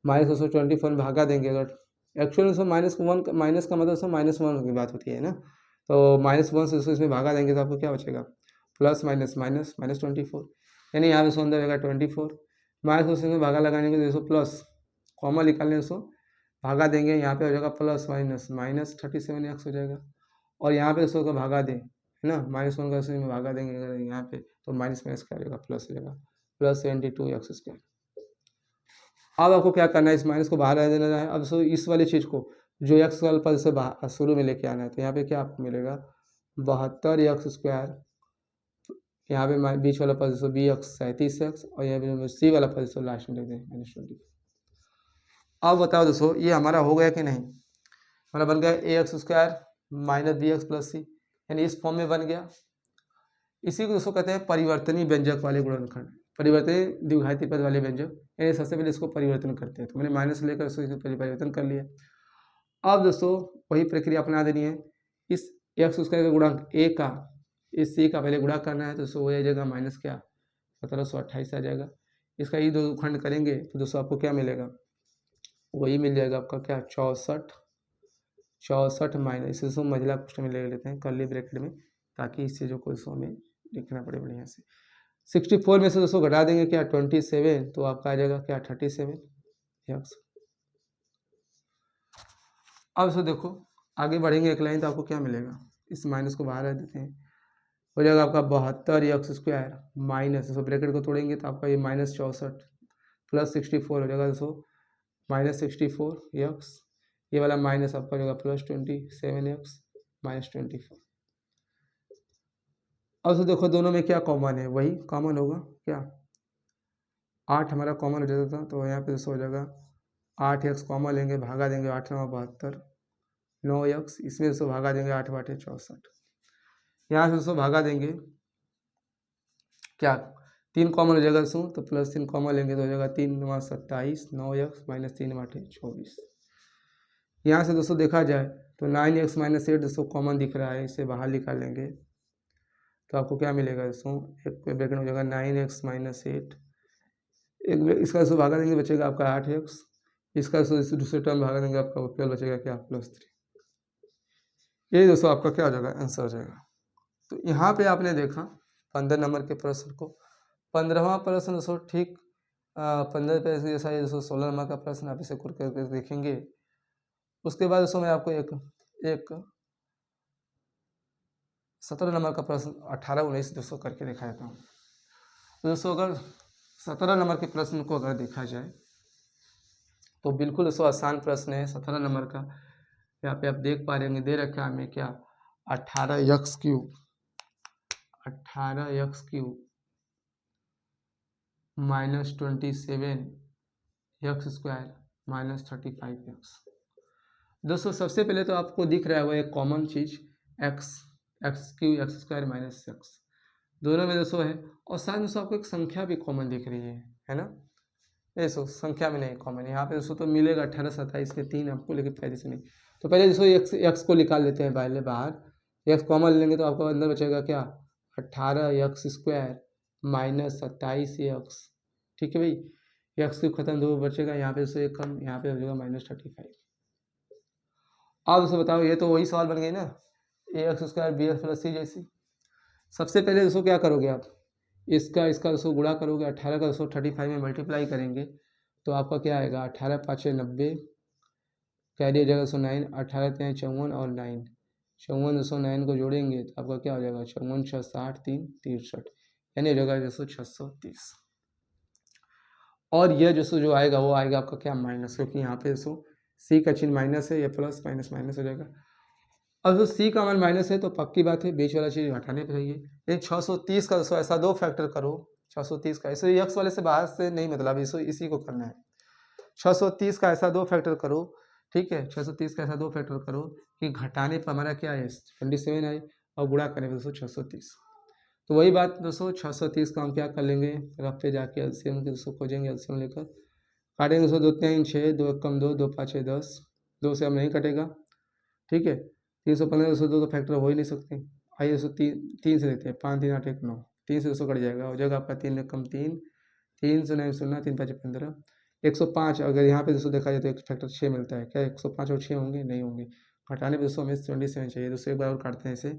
-224 भागा देंगे। अगर एक्चुअली इसमें -1, माइनस का मतलब इसमें -1 की बात होती है ना, तो -1 से इसमें भागा देंगे तो आपको क्या बचेगा, प्लस माइनस माइनस -24, यानी यहाँ पे अंदर रहेगा 24, -2 में भागा लगाने के तो प्लस कॉमन निकालने से भागा देंगे, यहाँ पे हो जाएगा प्लस माइनस -37 हो जाएगा। और यहाँ पे इसको भागा दें है ना, -1 का इसमें भागा देंगे अगर यहाँ पे, तो माइनस माइनस क्या हो जाएगा, प्लस हो जाएगा, +72x²। अब आपको क्या करना है, इस माइनस को बाहर आ देना है। अब सो इस वाली चीज़ को जो एक्स वाले पद से बाहर शुरू में लेके आना है, तो यहाँ पे क्या आपको मिलेगा 72x², यहाँ पे बीच वाला पद से bx 37x, और यहाँ पे सी वाला पद से लास्ट में लिख दें -20। अब बताओ दोस्तों ये हमारा हो गया कि नहीं, हमारा बन गया ax² - bx + c, यानी इस फॉर्म में बन गया। इसी को दोस्तों कहते हैं परिवर्तनीय व्यंजक वाले गुणनखंड, परिवर्तनीय द्विघाती पद वाले व्यंजक, यानी सबसे पहले इसको परिवर्तन करते हैं। तो मैंने माइनस लेकर इसको परिवर्तन कर लिया। अब दोस्तों वही प्रक्रिया अपना देनी है, इस x² का गुणांक a का इस c का पहले गुणा करना है, तो दोस्तों वो आ जाएगा माइनस क्या 1728 आ जाएगा। इसका ये दो खंड करेंगे तो दोस्तों आपको क्या मिलेगा, वही मिल जाएगा आपका क्या 64 माइनस, इसे दोस्तों महिला कुछ में ले लेते हैं कर्ली ब्रैकेट में, ताकि इस चीज़ों को दोस्तों हमें लिखना पड़े बढ़िया से। 64 में से दोस्तों घटा देंगे क्या 27, तो आपका आ जाएगा क्या 37x। अब दोस्तों देखो आगे बढ़ेंगे एक लाइन तो आपको क्या मिलेगा, इस माइनस को बाहर रख देते हैं, हो जाएगा आपका 72x² माइनस, दोस्तों ब्रैकेट को तोड़ेंगे तो आपका ये -64 + 64 हो जाएगा दोस्तों -64x, ये वाला माइनस आपका हो जाएगा +27x -24। अब तो देखो दोनों में क्या कॉमन है, वही कॉमन होगा क्या, 8 हमारा कॉमन हो जाता था, तो यहाँ पे दोस्तों हो जाएगा 8x कॉमन लेंगे, भागा देंगे 8 9 72 9x, इसमें दोस्तों भागा देंगे 8 8 64, यहाँ से दोस्तों भागा देंगे क्या 3 कॉमन हो जाएगा दोस्तों, तो +3 कॉमन लेंगे तो हो जाएगा 3 9 27 9x -3 8 24। यहाँ से दोस्तों देखा जाए तो 9x - 8 दोस्तों कॉमन दिख रहा है, इसे बाहर निकाल लेंगे तो आपको क्या मिलेगा दोस्तों, एक ब्रैकेट हो जाएगा 9x - 8, एक इसका दोस्तों भागा देंगे बचेगा आपका 8x, इसका दोस्तों दूसरे टर्म भागा देंगे आपका केवल बचेगा क्या +3। ये दोस्तों आपका क्या हो जाएगा आंसर हो जाएगा। तो यहाँ पे आपने देखा 15 नंबर के प्रश्न को, 15वां प्रश्न दोस्तों ठीक 15 पे जैसा ये दोस्तों 16 नंबर का प्रश्न आप इसे करके देखेंगे। उसके बाद दोस्तों मैं आपको एक 17 नंबर का प्रश्न 18 19 दोस्तों करके दिखा देता हूँ। तो दोस्तों अगर 17 नंबर के प्रश्न को अगर देखा जाए तो बिल्कुल दोस्तों आसान प्रश्न है 17 नंबर का। यहाँ पे आप देख पा रहे होंगे दे रखा है हमें क्या 18x³ -27x² -35x। दोस्तों सबसे पहले तो आपको दिख रहा है वो एक कॉमन चीज़ x³ x² - x दोनों में दोस्तों है, और साथ में दोस्तों आपको एक संख्या भी कॉमन दिख रही है ना, दोस्तों संख्या में नहीं कॉमन, यहाँ पे दोस्तों तो मिलेगा 18 27 के 3 आपको, लेकिन पहले से नहीं। तो पहले दोस्तों x को निकाल लेते हैं पहले बाहर, x कॉमन लेंगे तो आपको अंदर बचेगा क्या 18x² -27x, ठीक है भाई, x³ खत्म 2 बचेगा, यहाँ पे दोस्तों एक कम, यहाँ पे हो जाएगा -35। अब दोस्तों बताओ ये तो वही सवाल बन गई ना ax² bx + c जैसी। सबसे पहले दोस्तों क्या करोगे आप, इसका दोस्तों गुणा करोगे, 18 का दोस्तों 35 में मल्टीप्लाई करेंगे तो आपका क्या आएगा 18 5 90, कैरी हो जाएगा 9, 18 3 54 और 9 54 दोस्तों 9 को जोड़ेंगे तो आपका क्या हो जाएगा 54 6 60 3 63, यानी हो जाएगा दोस्तों 630। और यह दोस्तों जो आएगा वो आएगा आपका क्या माइनस, क्योंकि यहाँ पे दोस्तों सी का चिन्ह माइनस है, या प्लस माइनस माइनस हो जाएगा। अब जो सी का मान माइनस है तो पक्की बात है बीच वाला चीज़ हटाने पर चाहिए, लेकिन 630 का दोस्तों ऐसा 2 फैक्टर करो, 630 का ऐसे एक्स वाले से बाहर से नहीं, मतलब इसी को करना है। 630 का ऐसा 2 फैक्टर करो, ठीक है 630 का ऐसा 2 फैक्टर करो कि घटाने पर हमारा क्या है 27 आए, और गुणा करें दोस्तों 630। तो वही बात दोस्तों 630 का हम क्या कर लेंगे, रफ पे जाके एलसीएम के दोस्तों खोजेंगे, एलसीएम लेकर काटेंगे दोस्तों, 2 3 6 2 1 2 2 5 6 10, 2 से अब नहीं कटेगा, ठीक है 315 दोस्तों 2 तो फैक्टर हो ही नहीं सकते। आइए दोस्तों 3 से लेते हैं, 5 3 8 1 9, 3 से 200 कट जाएगा, हो जाएगा आपका 3 एकम 3, 3 0 0 3 5 15, 105। अगर यहाँ पे दोस्तों देखा जाए तो एक फैक्टर 6 मिलता है, क्या 105 और 6 होंगे? नहीं होंगे। घटाने पे दोस्तों हमें 27 चाहिए। दोस्तों एक बार और काटते हैं इसे,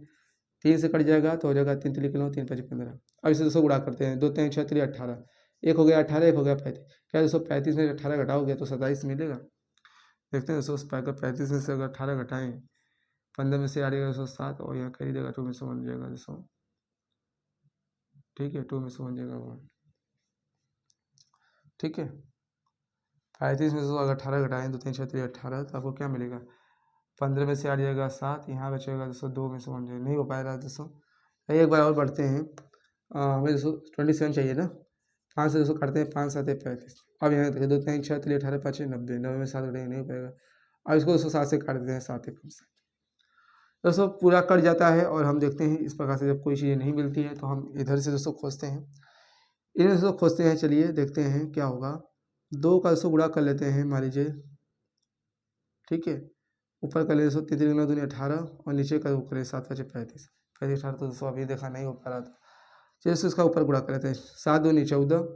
3 से कट जाएगा तो हो जाएगा 3 3 किलो 3 5 15। अब इसे दोस्तों गुणा करते हैं, 2 3 6 3 18, एक हो गया 18, एक हो गया 35। क्या दोस्तों 35 में 18 घटाओगे तो 27 मिलेगा? देखते हैं दोस्तों, अगर 35 में से अगर 18 घटाएं, 15 में से आ जाएगा 207 और यहाँ कर ही देगा 2 में से 1 हो जाएगा दोस्तों, ठीक है, 2 में से 1 जाएगा 1, ठीक है। 35 में से अगर 18 घटाएं, 2 3 6 3 18, तो आपको क्या मिलेगा? 15 में से आ जाएगा 7, यहाँ बचेगा दोस्तों 2 में से 1 जाएगा, नहीं हो पाएगा दोस्तों। एक बार और बढ़ते हैं, हमें दोस्तों 27 चाहिए ना, 5 से दोस्तों काटते हैं, 5 7 35। अब यहाँ देखिए 2 3 6 3 18 5 90, 90 में 7 घटेंगे, नहीं हो पाएगा। अब इसको दोस्तों 7 से काट देते हैं, 7 एकम 7। दोस्तों पूरा कट जाता है और हम देखते हैं इस प्रकार से जब कोई चीज़ें नहीं मिलती है तो हम इधर से दोस्तों खोजते हैं, इधर से दोस्तों खोजते हैं। चलिए देखते हैं क्या होगा। 2 का दोस्तों गुणा कर लेते हैं, मान लीजिए, ठीक है। ऊपर कर लेते 3 3 दूनी 18 और नीचे का वो करें 7 5 35, 35 18 तो दोस्तों अभी देखा नहीं हो पा रहा था। चलिए दोस्तों इसका ऊपर गुणा कर लेते हैं, 7 दूनी 14,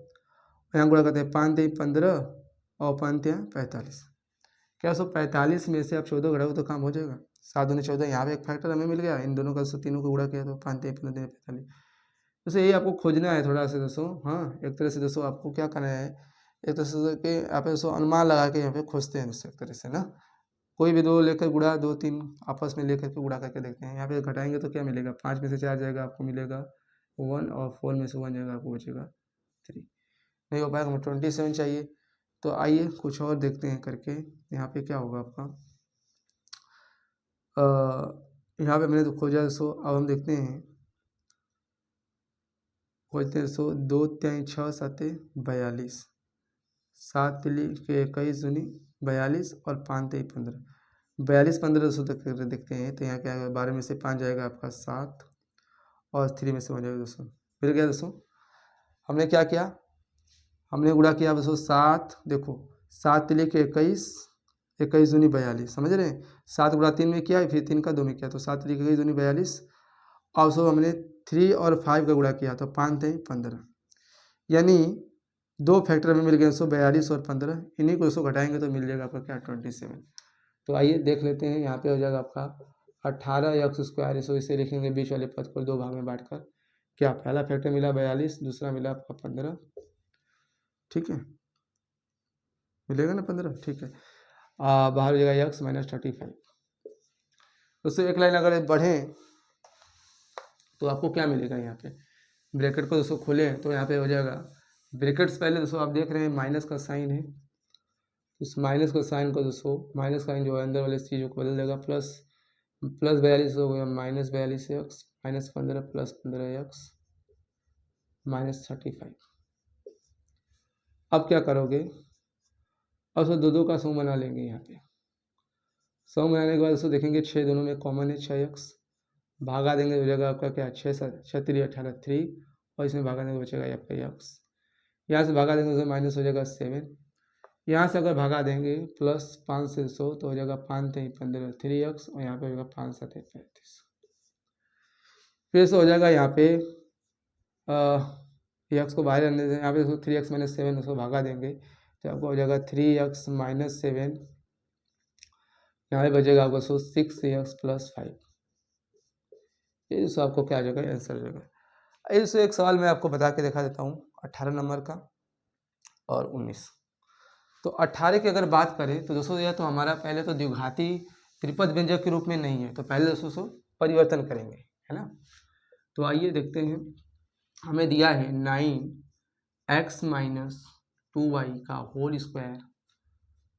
यहाँ गुणा करते हैं 5 3 15 और 5 3 45। क्या दोस्तों 45 में से आप 14 घटाओ तो काम हो जाएगा? 7 दूनी 14, यहाँ पे एक फैक्टर हमें मिल गया, इन दोनों का दोस्तों तीनों को गुणा किया तो 5 3 15 45। दोस्तों यही आपको खोजना है थोड़ा सा दोस्तों, हाँ, एक तरह से दोस्तों आपको क्या करना है, एक तरह से कि यहाँ पे दोस्तों अनुमान लगा के यहाँ पे खोजते हैं दोस्तों, एक तरह से ना, कोई भी 2 लेकर गुणा, 2 3 आपस में लेकर के गुणा करके देखते हैं। यहाँ पे घटाएंगे तो क्या मिलेगा? 5 में से 4 जाएगा, आपको मिलेगा 1 और 4 में से 1 जाएगा, आपको बचेगा 3। नहीं हो पाएगा, हमें 27 चाहिए। तो आइए कुछ और देखते हैं करके। यहाँ पे क्या होगा आपका, यहाँ पे मैंने तो खोजा दोस्तों, अब हम देखते हैं, खोजते हैं दोस्तों। 2 3 6 7 42, 7 3 के 21 दूनी 42 और 5 3 15, 42 15 दोस्तों तक देखते हैं। तो यहाँ क्या है, 12 में से 5 जाएगा आपका 7 और 3 में से 1 जाएगा दोस्तों, मिल गया दोस्तों। हमने क्या किया, हमने गुणा किया दोस्तों 7, देखो 7 3 के 21, 21 दूनी 42, समझ रहे हैं। 7 गुणा 3 में किया, फिर 3 का 2 में किया, तो 7 3 के 21 दूनी 42 और दोस्तों हमने 3 और 5 का गुणा किया तो 5 3 15, यानी 2 फैक्टर हमें मिल गए दोस्तों, 42 और 15। इन्हीं को दोस्तों घटाएंगे तो मिल जाएगा आपका क्या, 27। तो आइए देख लेते हैं, यहाँ पे हो जाएगा आपका 18 एक्स स्क्वायर, इसको इसे लिखेंगे बीच वाले पद को 2 भाग में बांटकर। क्या पहला फैक्टर मिला 42, दूसरा मिला आपका 15, ठीक है, मिलेगा ना 15, ठीक है। बाहर हो जाएगा एक्स माइनस 35। दोस्तों एक लाइन अगर बढ़ें तो आपको क्या मिलेगा, यहाँ पे ब्रैकेट को दोस्तों खोलें तो यहाँ पे हो जाएगा, ब्रैकेट्स पहले दोस्तों आप देख रहे हैं माइनस का साइन है, इस माइनस का साइन को दोस्तों, माइनस का साइन जो है अंदर वाले चीज़ों को बदल देगा, प्लस 42 हो गया minus 42 x, minus 15 plus 15 x minus 35। अब क्या करोगे, अब दोस्तों 2 2 का सम बना लेंगे। यहाँ पे सम बनाने के बाद दोस्तों देखेंगे 6 दोनों में कॉमन है, 6 एक्स भागा देंगे, हो जाएगा आपका क्या, 6 7 6 3 18 3, और इसमें भागा देंगे बचेगा आपका एक्स, यहाँ से भागा देंगे तो माइनस हो जाएगा 7, यहाँ से अगर भगा देंगे प्लस 5 से 100 तो हो जाएगा 5 3 15 3 एक्स, और यहाँ पे होगा 5 7 35। फिर से हो जाएगा यहाँ पे एक्स को बाहर रहने दें, यहाँ पे 3 एक्स माइनस 7 उसको भागा देंगे तो आपको हो जाएगा 3 एक्स माइनस 7, यहाँ पे बचेगा आपको 6 एक्स प्लस 5। ये दोस्तों आपको क्या आ जाएगा, आंसर आ जाएगा। इससे एक सवाल मैं आपको बता के दिखा देता हूँ, 18 नंबर का और 19। तो 18 की अगर बात करें तो दोस्तों यह तो हमारा पहले तो द्विघाती त्रिपद व्यंजक के रूप में नहीं है, तो पहले दोस्तों परिवर्तन करेंगे, है ना। तो आइए देखते हैं, हमें दिया है 9x माइनस 2y का whole square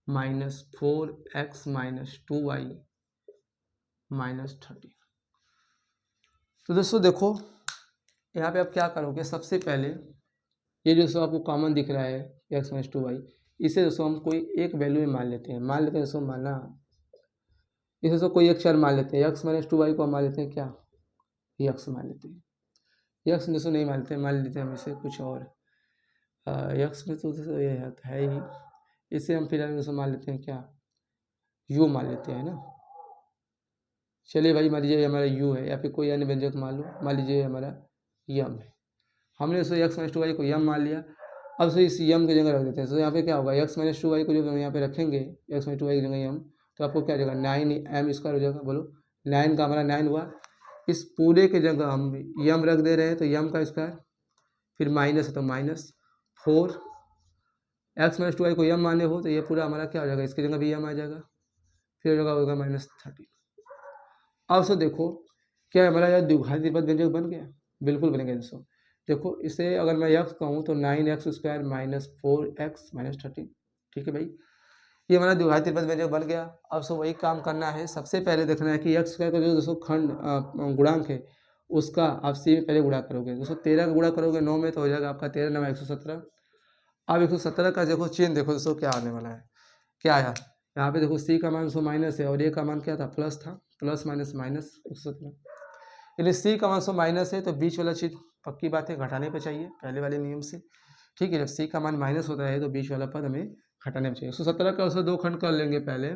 minus 4x minus 2y minus 30। तो दोस्तों देखो यहाँ पे आप क्या करोगे, सबसे पहले ये जो दोस्तों आपको कॉमन दिख रहा है x माइनस 2y, इसे दोस्तों हम कोई एक वैल्यू में मान लेते हैं, दोस्तों माना इसे दोस्तों कोई एक चर मान लेते हैं, x माइनस 2y को हम मान लेते हैं क्या, x मान लेते हैं, x दोस्तों नहीं मान लेते, मान लेते हैं हम इसे कुछ और, x में तो दोस्तों ये है ही, इसे हम फिर दोस्तों मान लेते हैं क्या, u मान लेते हैं ना। चलिए भाई मान लीजिए हमारा u है, या फिर कोई अन्य व्यंजक मान लो, मान लीजिए हमारा यम है। हमने दोस्तों एक्स माइनस टू वाई को यम मान लिया। अब सो इस यम की जगह रख देते हैं। तो यहाँ पे क्या होगा, एक्स माइनस टू वाई को जब हम यहाँ पे रखेंगे, एक्स माइनस टू वाई की जगह यम, तो आपको क्या हो जाएगा 9m² हो जाएगा। बोलो 9 का हमारा 9 हुआ। इस पूरे की जगह हम यम रख दे रहे हैं, तो यम का स्क्वायर, फिर माइनस है तो -4, एक्स माइनस टू वाई को यम माने हो तो ये पूरा हमारा क्या हो जाएगा, इसकी जगह भी यम आ जाएगा, फिर हो जाएगा होगा -13। अब सो देखो क्या हमारा यह द्विघाती त्रिपद व्यंजक बन गया, बिल्कुल बन गया दोस्तों। देखो इसे अगर मैं यक्स कहूँ तो 9x² - 4x - 13, ठीक है भाई, ये हमारा द्विघाती त्रिपद व्यंजक बन गया। अब सो वही काम करना है, सबसे पहले देखना है कि x² का जो दोस्तों खंड गुणांक है उसका आप c में पहले गुणा करोगे। दोस्तों 13 का गुणा करोगे 9 में तो हो जाएगा आपका 13 9 117। अब 117 का देखो चिन्ह देखो दोस्तों क्या आने वाला है, क्या आया यहाँ पे देखो, c का मान सो माइनस है और a का मान क्या था, प्लस था, प्लस माइनस माइनस 117, यानी c का मान सो माइनस है तो बीच वाला चीज पक्की बात है घटाने पे चाहिए पहले वाले नियम से, ठीक है। जब c का मान माइनस होता है तो बीच वाला पद हमें घटाने पे चाहिए। 117 का उससे 2 खंड कर लेंगे पहले,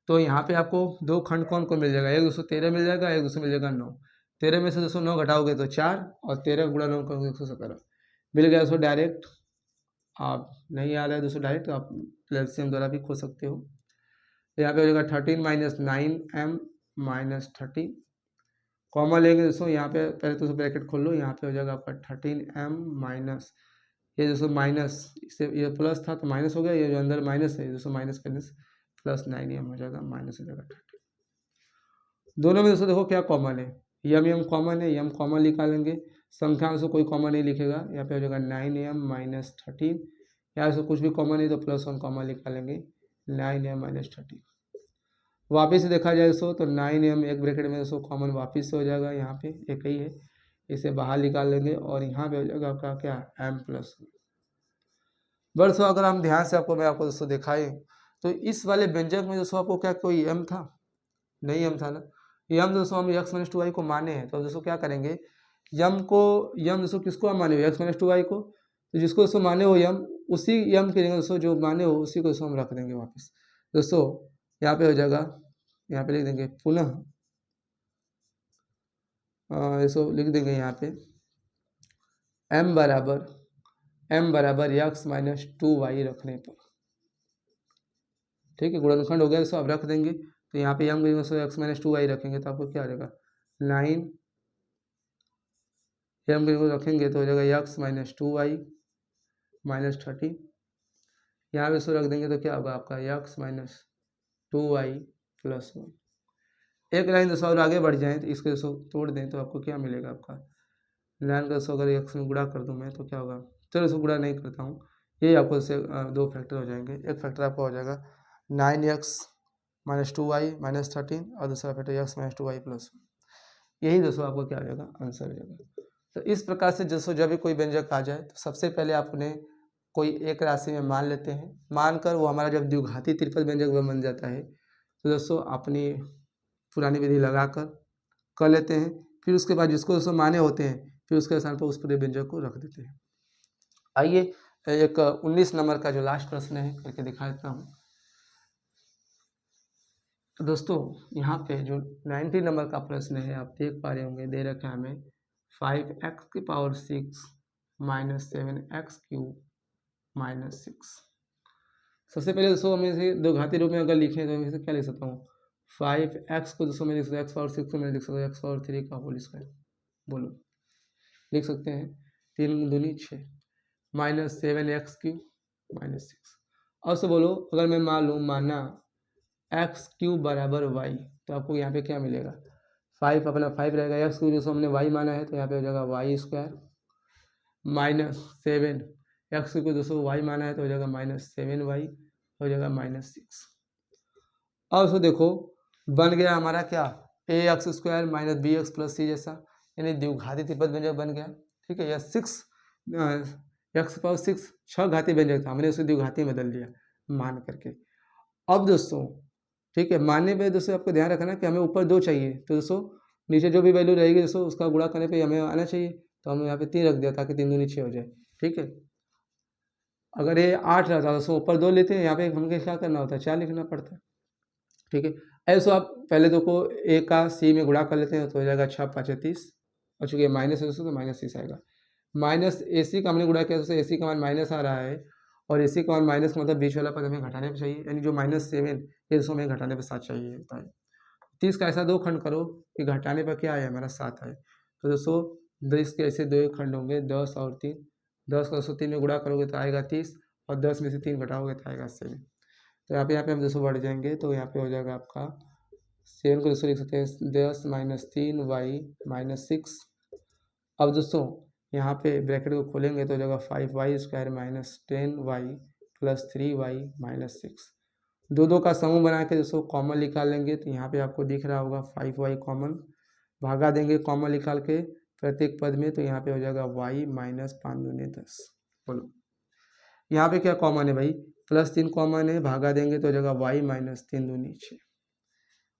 तो यहाँ पे आपको 2 खंड कौन कौन मिल जाएगा, एक 213 मिल जाएगा, एक 200 मिल जाएगा 9। 13 में से 209 घटाओगे तो 4 और 13 गुणा 9 करोगे 117 मिल गया। दोस्तों डायरेक्ट आप नहीं आ रहा है दोस्तों डायरेक्ट, तो आप एलसीएम द्वारा भी खोज सकते हो। यहाँ पे हो जाएगा 13 - 9m - 13, कॉमा लेंगे दोस्तों, यहाँ पे पहले तो ब्रैकेट खोल लो, यहाँ पे हो जाएगा आपका 13m माइनस, ये दोस्तों माइनस, इससे ये प्लस था तो माइनस हो गया, ये जो अंदर माइनस है दोस्तों माइनस माइनस प्लस 9m हो जाएगा, माइनस हो जाएगा 13। दोनों में दोस्तों देखो क्या कॉमन है, यम कॉमन है, यम कॉमन निकालेंगे, संख्या में से कोई कॉमन नहीं लिखेगा, यहाँ पे हो जाएगा 9m - 13, यहाँ से कुछ भी कॉमन नहीं तो +1 कॉमन निकालेंगे, 9m - 13। वापिस से देखा जाए दोस्तों तो 9m एक ब्रैकेट में दोस्तों कॉमन वापिस से हो जाएगा, यहाँ पे एक ही है, इसे बाहर निकाल लेंगे और यहाँ पे हो जाएगा आपका क्या m+1। दोस्तों अगर हम ध्यान से मैं आपको दोस्तों दिखाएं तो इस वाले व्यंजक में दोस्तों आपको क्या कोई m था, नहीं m था ना, यम दोस्तों हम x - 2y को माने हैं, तो दोस्तों क्या करेंगे, यम दोस्तों किसको हम माने हो, x - 2y को, तो जिसको दोस्तों माने हो यम, उसी यम के जगह दोस्तों जो माने हो उसी को दोस्तों हम रख देंगे वापस। दोस्तों यहाँ पे हो जाएगा, यहाँ पे लिख देंगे पुनः, इसको लिख देंगे यहाँ पे m बराबर x - 2y रखने पर, ठीक है, गुणनखंड हो गया दोस्तों, अब रख देंगे, तो यहाँ पे m की जगह x - 2y रखेंगे तो आपको क्या आ जाएगा 9, m की जगह रखेंगे तो हो जाएगा x - 2y - 30, यहाँ पे इसको रख देंगे तो क्या होगा आपका x - 2y + 1। एक लाइन दोस्तों और आगे बढ़ जाएँ तो इसको दोस्तों तोड़ दें तो आपको क्या मिलेगा, आपका 9 का दोस्तों अगर x में गुणा कर दूँ मैं तो क्या होगा, चलो इसको गुणा नहीं करता हूँ, ये आपको इससे 2 फैक्टर हो जाएंगे, एक फैक्टर आपका हो जाएगा 9x - 2y - 13 और दूसरा फैक्टर x - 2y + 1, यही दोस्तों आपको क्या हो जाएगा, आंसर हो जाएगा। तो इस प्रकार से दोस्तों जब भी कोई व्यंजक आ जाए तो सबसे पहले आपने कोई एक राशि में मान लेते हैं, मानकर वो हमारा जब द्विघाती त्रिपद व्यंजक बन जाता है तो दोस्तों अपनी पुरानी विधि लगाकर कर लेते हैं, फिर उसके बाद जिसको दोस्तों माने होते हैं फिर उसके स्थान पर उस पूरे व्यंजक को रख देते हैं। आइए एक 19 नंबर का जो लास्ट प्रश्न है करके दिखा देता हूँ। तो दोस्तों यहाँ पे जो 90 नंबर का प्रश्न है आप देख पा रहे होंगे, दे रखा है हमें 5x⁶ - 7x³ - 6। सबसे पहले दोस्तों हम इसे द्विघाती रूप में अगर लिखें तो मैं इसे क्या लिख सकता हूँ, 5x को दोस्तों मैं लिख सकता हूँ x⁴ को मैं लिख सकता हूँ x⁴ का होल स्क्वायर, बोलो लिख सकते हैं, 3 दूनी 6 - 7x³ - 6। और से बोलो अगर मैं मान लूँ माना x³ = y, तो आपको यहाँ पे क्या मिलेगा, 5 अपना 5 रहेगा, x³ जैसे हमने y माना है तो यहाँ पे हो जाएगा y² - 7 x³ को दोस्तों y माना है तो हो जाएगा -7y हो जाएगा -6। अब उसको देखो बन गया हमारा क्या, ax² - bx + c जैसा, यानी द्विघाती त्रिपद व्यंजक बन गया, ठीक है। यह 6 6 घाती व्यंजक था, हमने उसे द्विघाती में बदल दिया मान करके। अब दोस्तों ठीक है, मानने पे दोस्तों आपको ध्यान रखना कि हमें ऊपर 2 चाहिए, तो दोस्तों नीचे जो भी वैल्यू रहेगी दोस्तों उसका गुणा करने पे हमें आना चाहिए, तो हमने यहाँ पे 3 रख दिया ताकि 3 दूनी 6 हो जाए, ठीक है। अगर ये 8 रहता दोस्तों ऊपर 2 लेते हैं, यहाँ पे हमें क्या करना होता है 4 लिखना पड़ता है, ठीक है। ऐसे आप पहले देखो a का c में गुणा कर लेते हैं तो हो जाएगा 6 × 5 = 30, और चूँकि माइनस है दोस्तों तो माइनस 30 आएगा। माइनस AC का हमने गुणा किया दोस्तों, AC का मान माइनस आ रहा है और AC का मान माइनस का मतलब बीच वाला पद हमें घटाने पे चाहिए, यानी जो -7 ये दोस्तों हमें घटाने पे 7 चाहिए होता है। 30 का ऐसा 2 खंड करो कि घटाने पर क्या आए हमारा 7 आए। तो दोस्तों 10 के ऐसे 2 खंड होंगे, 10 और 3, 10 को दोस्तों 3 में गुणा करोगे तो आएगा 30 और 10 में से 3 घटाओगे तो आएगा 7। तो यहाँ पे हम दोस्तों बढ़ जाएंगे, तो यहाँ पे हो जाएगा आपका 7 को दोस्तों लिख सकते हैं 10 - 3y - 6। अब दोस्तों यहाँ पे ब्रैकेट को खोलेंगे तो हो जाएगा 5y² - 10y + 3y - 6। दो का समूह बना के दोस्तों कॉमन निकाल लेंगे, तो यहाँ पे आपको दिख रहा होगा 5y कॉमन, भागा देंगे कॉमन निकाल के प्रत्येक पद में, तो यहाँ पे हो जाएगा y - 5 दूनी 10। बोलो यहाँ पे क्या कॉमन है भाई, +3 कॉमन है, भागा देंगे तो हो जाएगा y - 3 दूनी 6।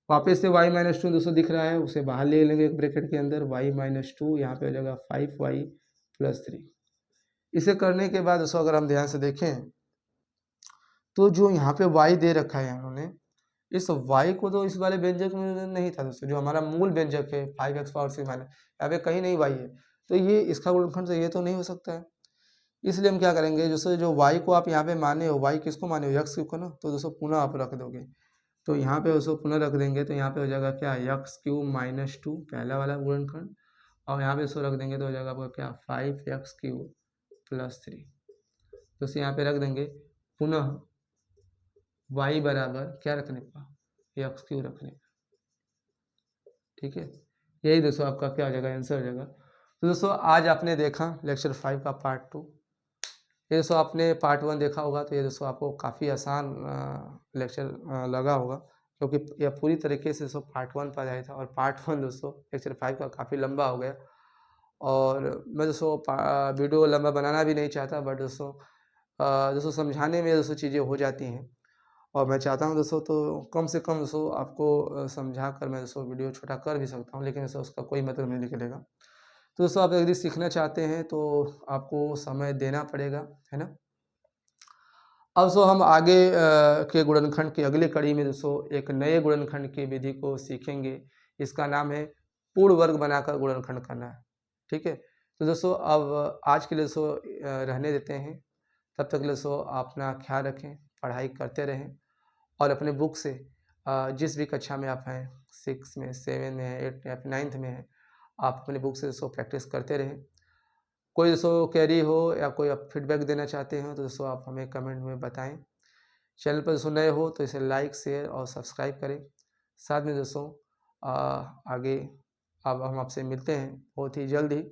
वापस से y - 2 दोस्तों दिख रहा है, उसे बाहर ले लेंगे एक ब्रैकेट के अंदर, y - 2 यहाँ पे हो जाएगा 5y + 3। इसे करने के बाद दोस्तों अगर हम ध्यान से देखें तो जो यहाँ पे y दे रखा है इन्होंने, इस y को तो इस वाले व्यंजक में नहीं था दोस्तों, जो हमारा मूल व्यंजक है 5x पावर 6 माइनस, यहाँ पे कहीं नहीं y है, तो ये इसका गुणनखंड तो ये तो नहीं हो सकता है। इसलिए हम क्या करेंगे, जैसे जो y को आप यहाँ पे माने हो, y किसको माने हो, x को ना, तो दोस्तों पुनः आप रख दोगे, तो यहाँ पे उसको पुनः रख देंगे तो यहाँ पे हो जाएगा क्या, x³ - 2 पहला वाला गुणनखंड, और यहाँ पे इसको रख देंगे तो हो जाएगा आपका क्या 5x³ + 3। तो इसे यहाँ पे रख देंगे, पुनः y बराबर क्या रखने का, x³ रखने का, ठीक है। यही दोस्तों आपका क्या हो जाएगा, आंसर हो जाएगा। तो दोस्तों आज आपने देखा लेक्चर 5 का पार्ट 2। ये दोस्तों आपने पार्ट 1 देखा होगा तो ये दोस्तों आपको काफ़ी आसान लेक्चर लगा होगा, क्योंकि यह पूरी तरीके से दोस्तों पार्ट 1 पर आया था, और पार्ट 1 दोस्तों लेक्चर 5 का काफ़ी लंबा हो गया, और मैं दोस्तों वीडियो लंबा बनाना भी नहीं चाहता, बट दोस्तों समझाने में दोस्तों चीज़ें हो जाती हैं, और मैं चाहता हूँ दोस्तों तो कम से कम दोस्तों आपको समझा कर मैं दोस्तों वीडियो छोटा कर भी सकता हूँ, लेकिन दोस्तों उसका कोई मतलब नहीं निकलेगा। तो दोस्तों आप यदि सीखना चाहते हैं तो आपको समय देना पड़ेगा, है ना। अब दोस्तों हम आगे के गुणनखंड की अगली कड़ी में दोस्तों एक नए गुणनखंड की विधि को सीखेंगे। इसका नाम है पूर्ण वर्ग बनाकर गुणनखंड करना, ठीक है। तो दोस्तों अब आज के लिए दोस्तों रहने देते हैं। तब तक के लिए दोस्तों अपना ख्याल रखें, पढ़ाई करते रहें, और अपने बुक से जिस भी कक्षा में आप हैं, 6 में, 7 में है, 8 में या फिर 9th में है, आप अपने बुक से दोस्तों प्रैक्टिस करते रहें। कोई दोस्तों क्वेरी हो या कोई आप फीडबैक देना चाहते हैं तो दोस्तों आप हमें कमेंट में बताएं। चैनल पर दोस्तों नए हो तो इसे लाइक, शेयर और सब्सक्राइब करें। साथ में दोस्तों आगे अब हम आपसे मिलते हैं बहुत ही जल्द ही।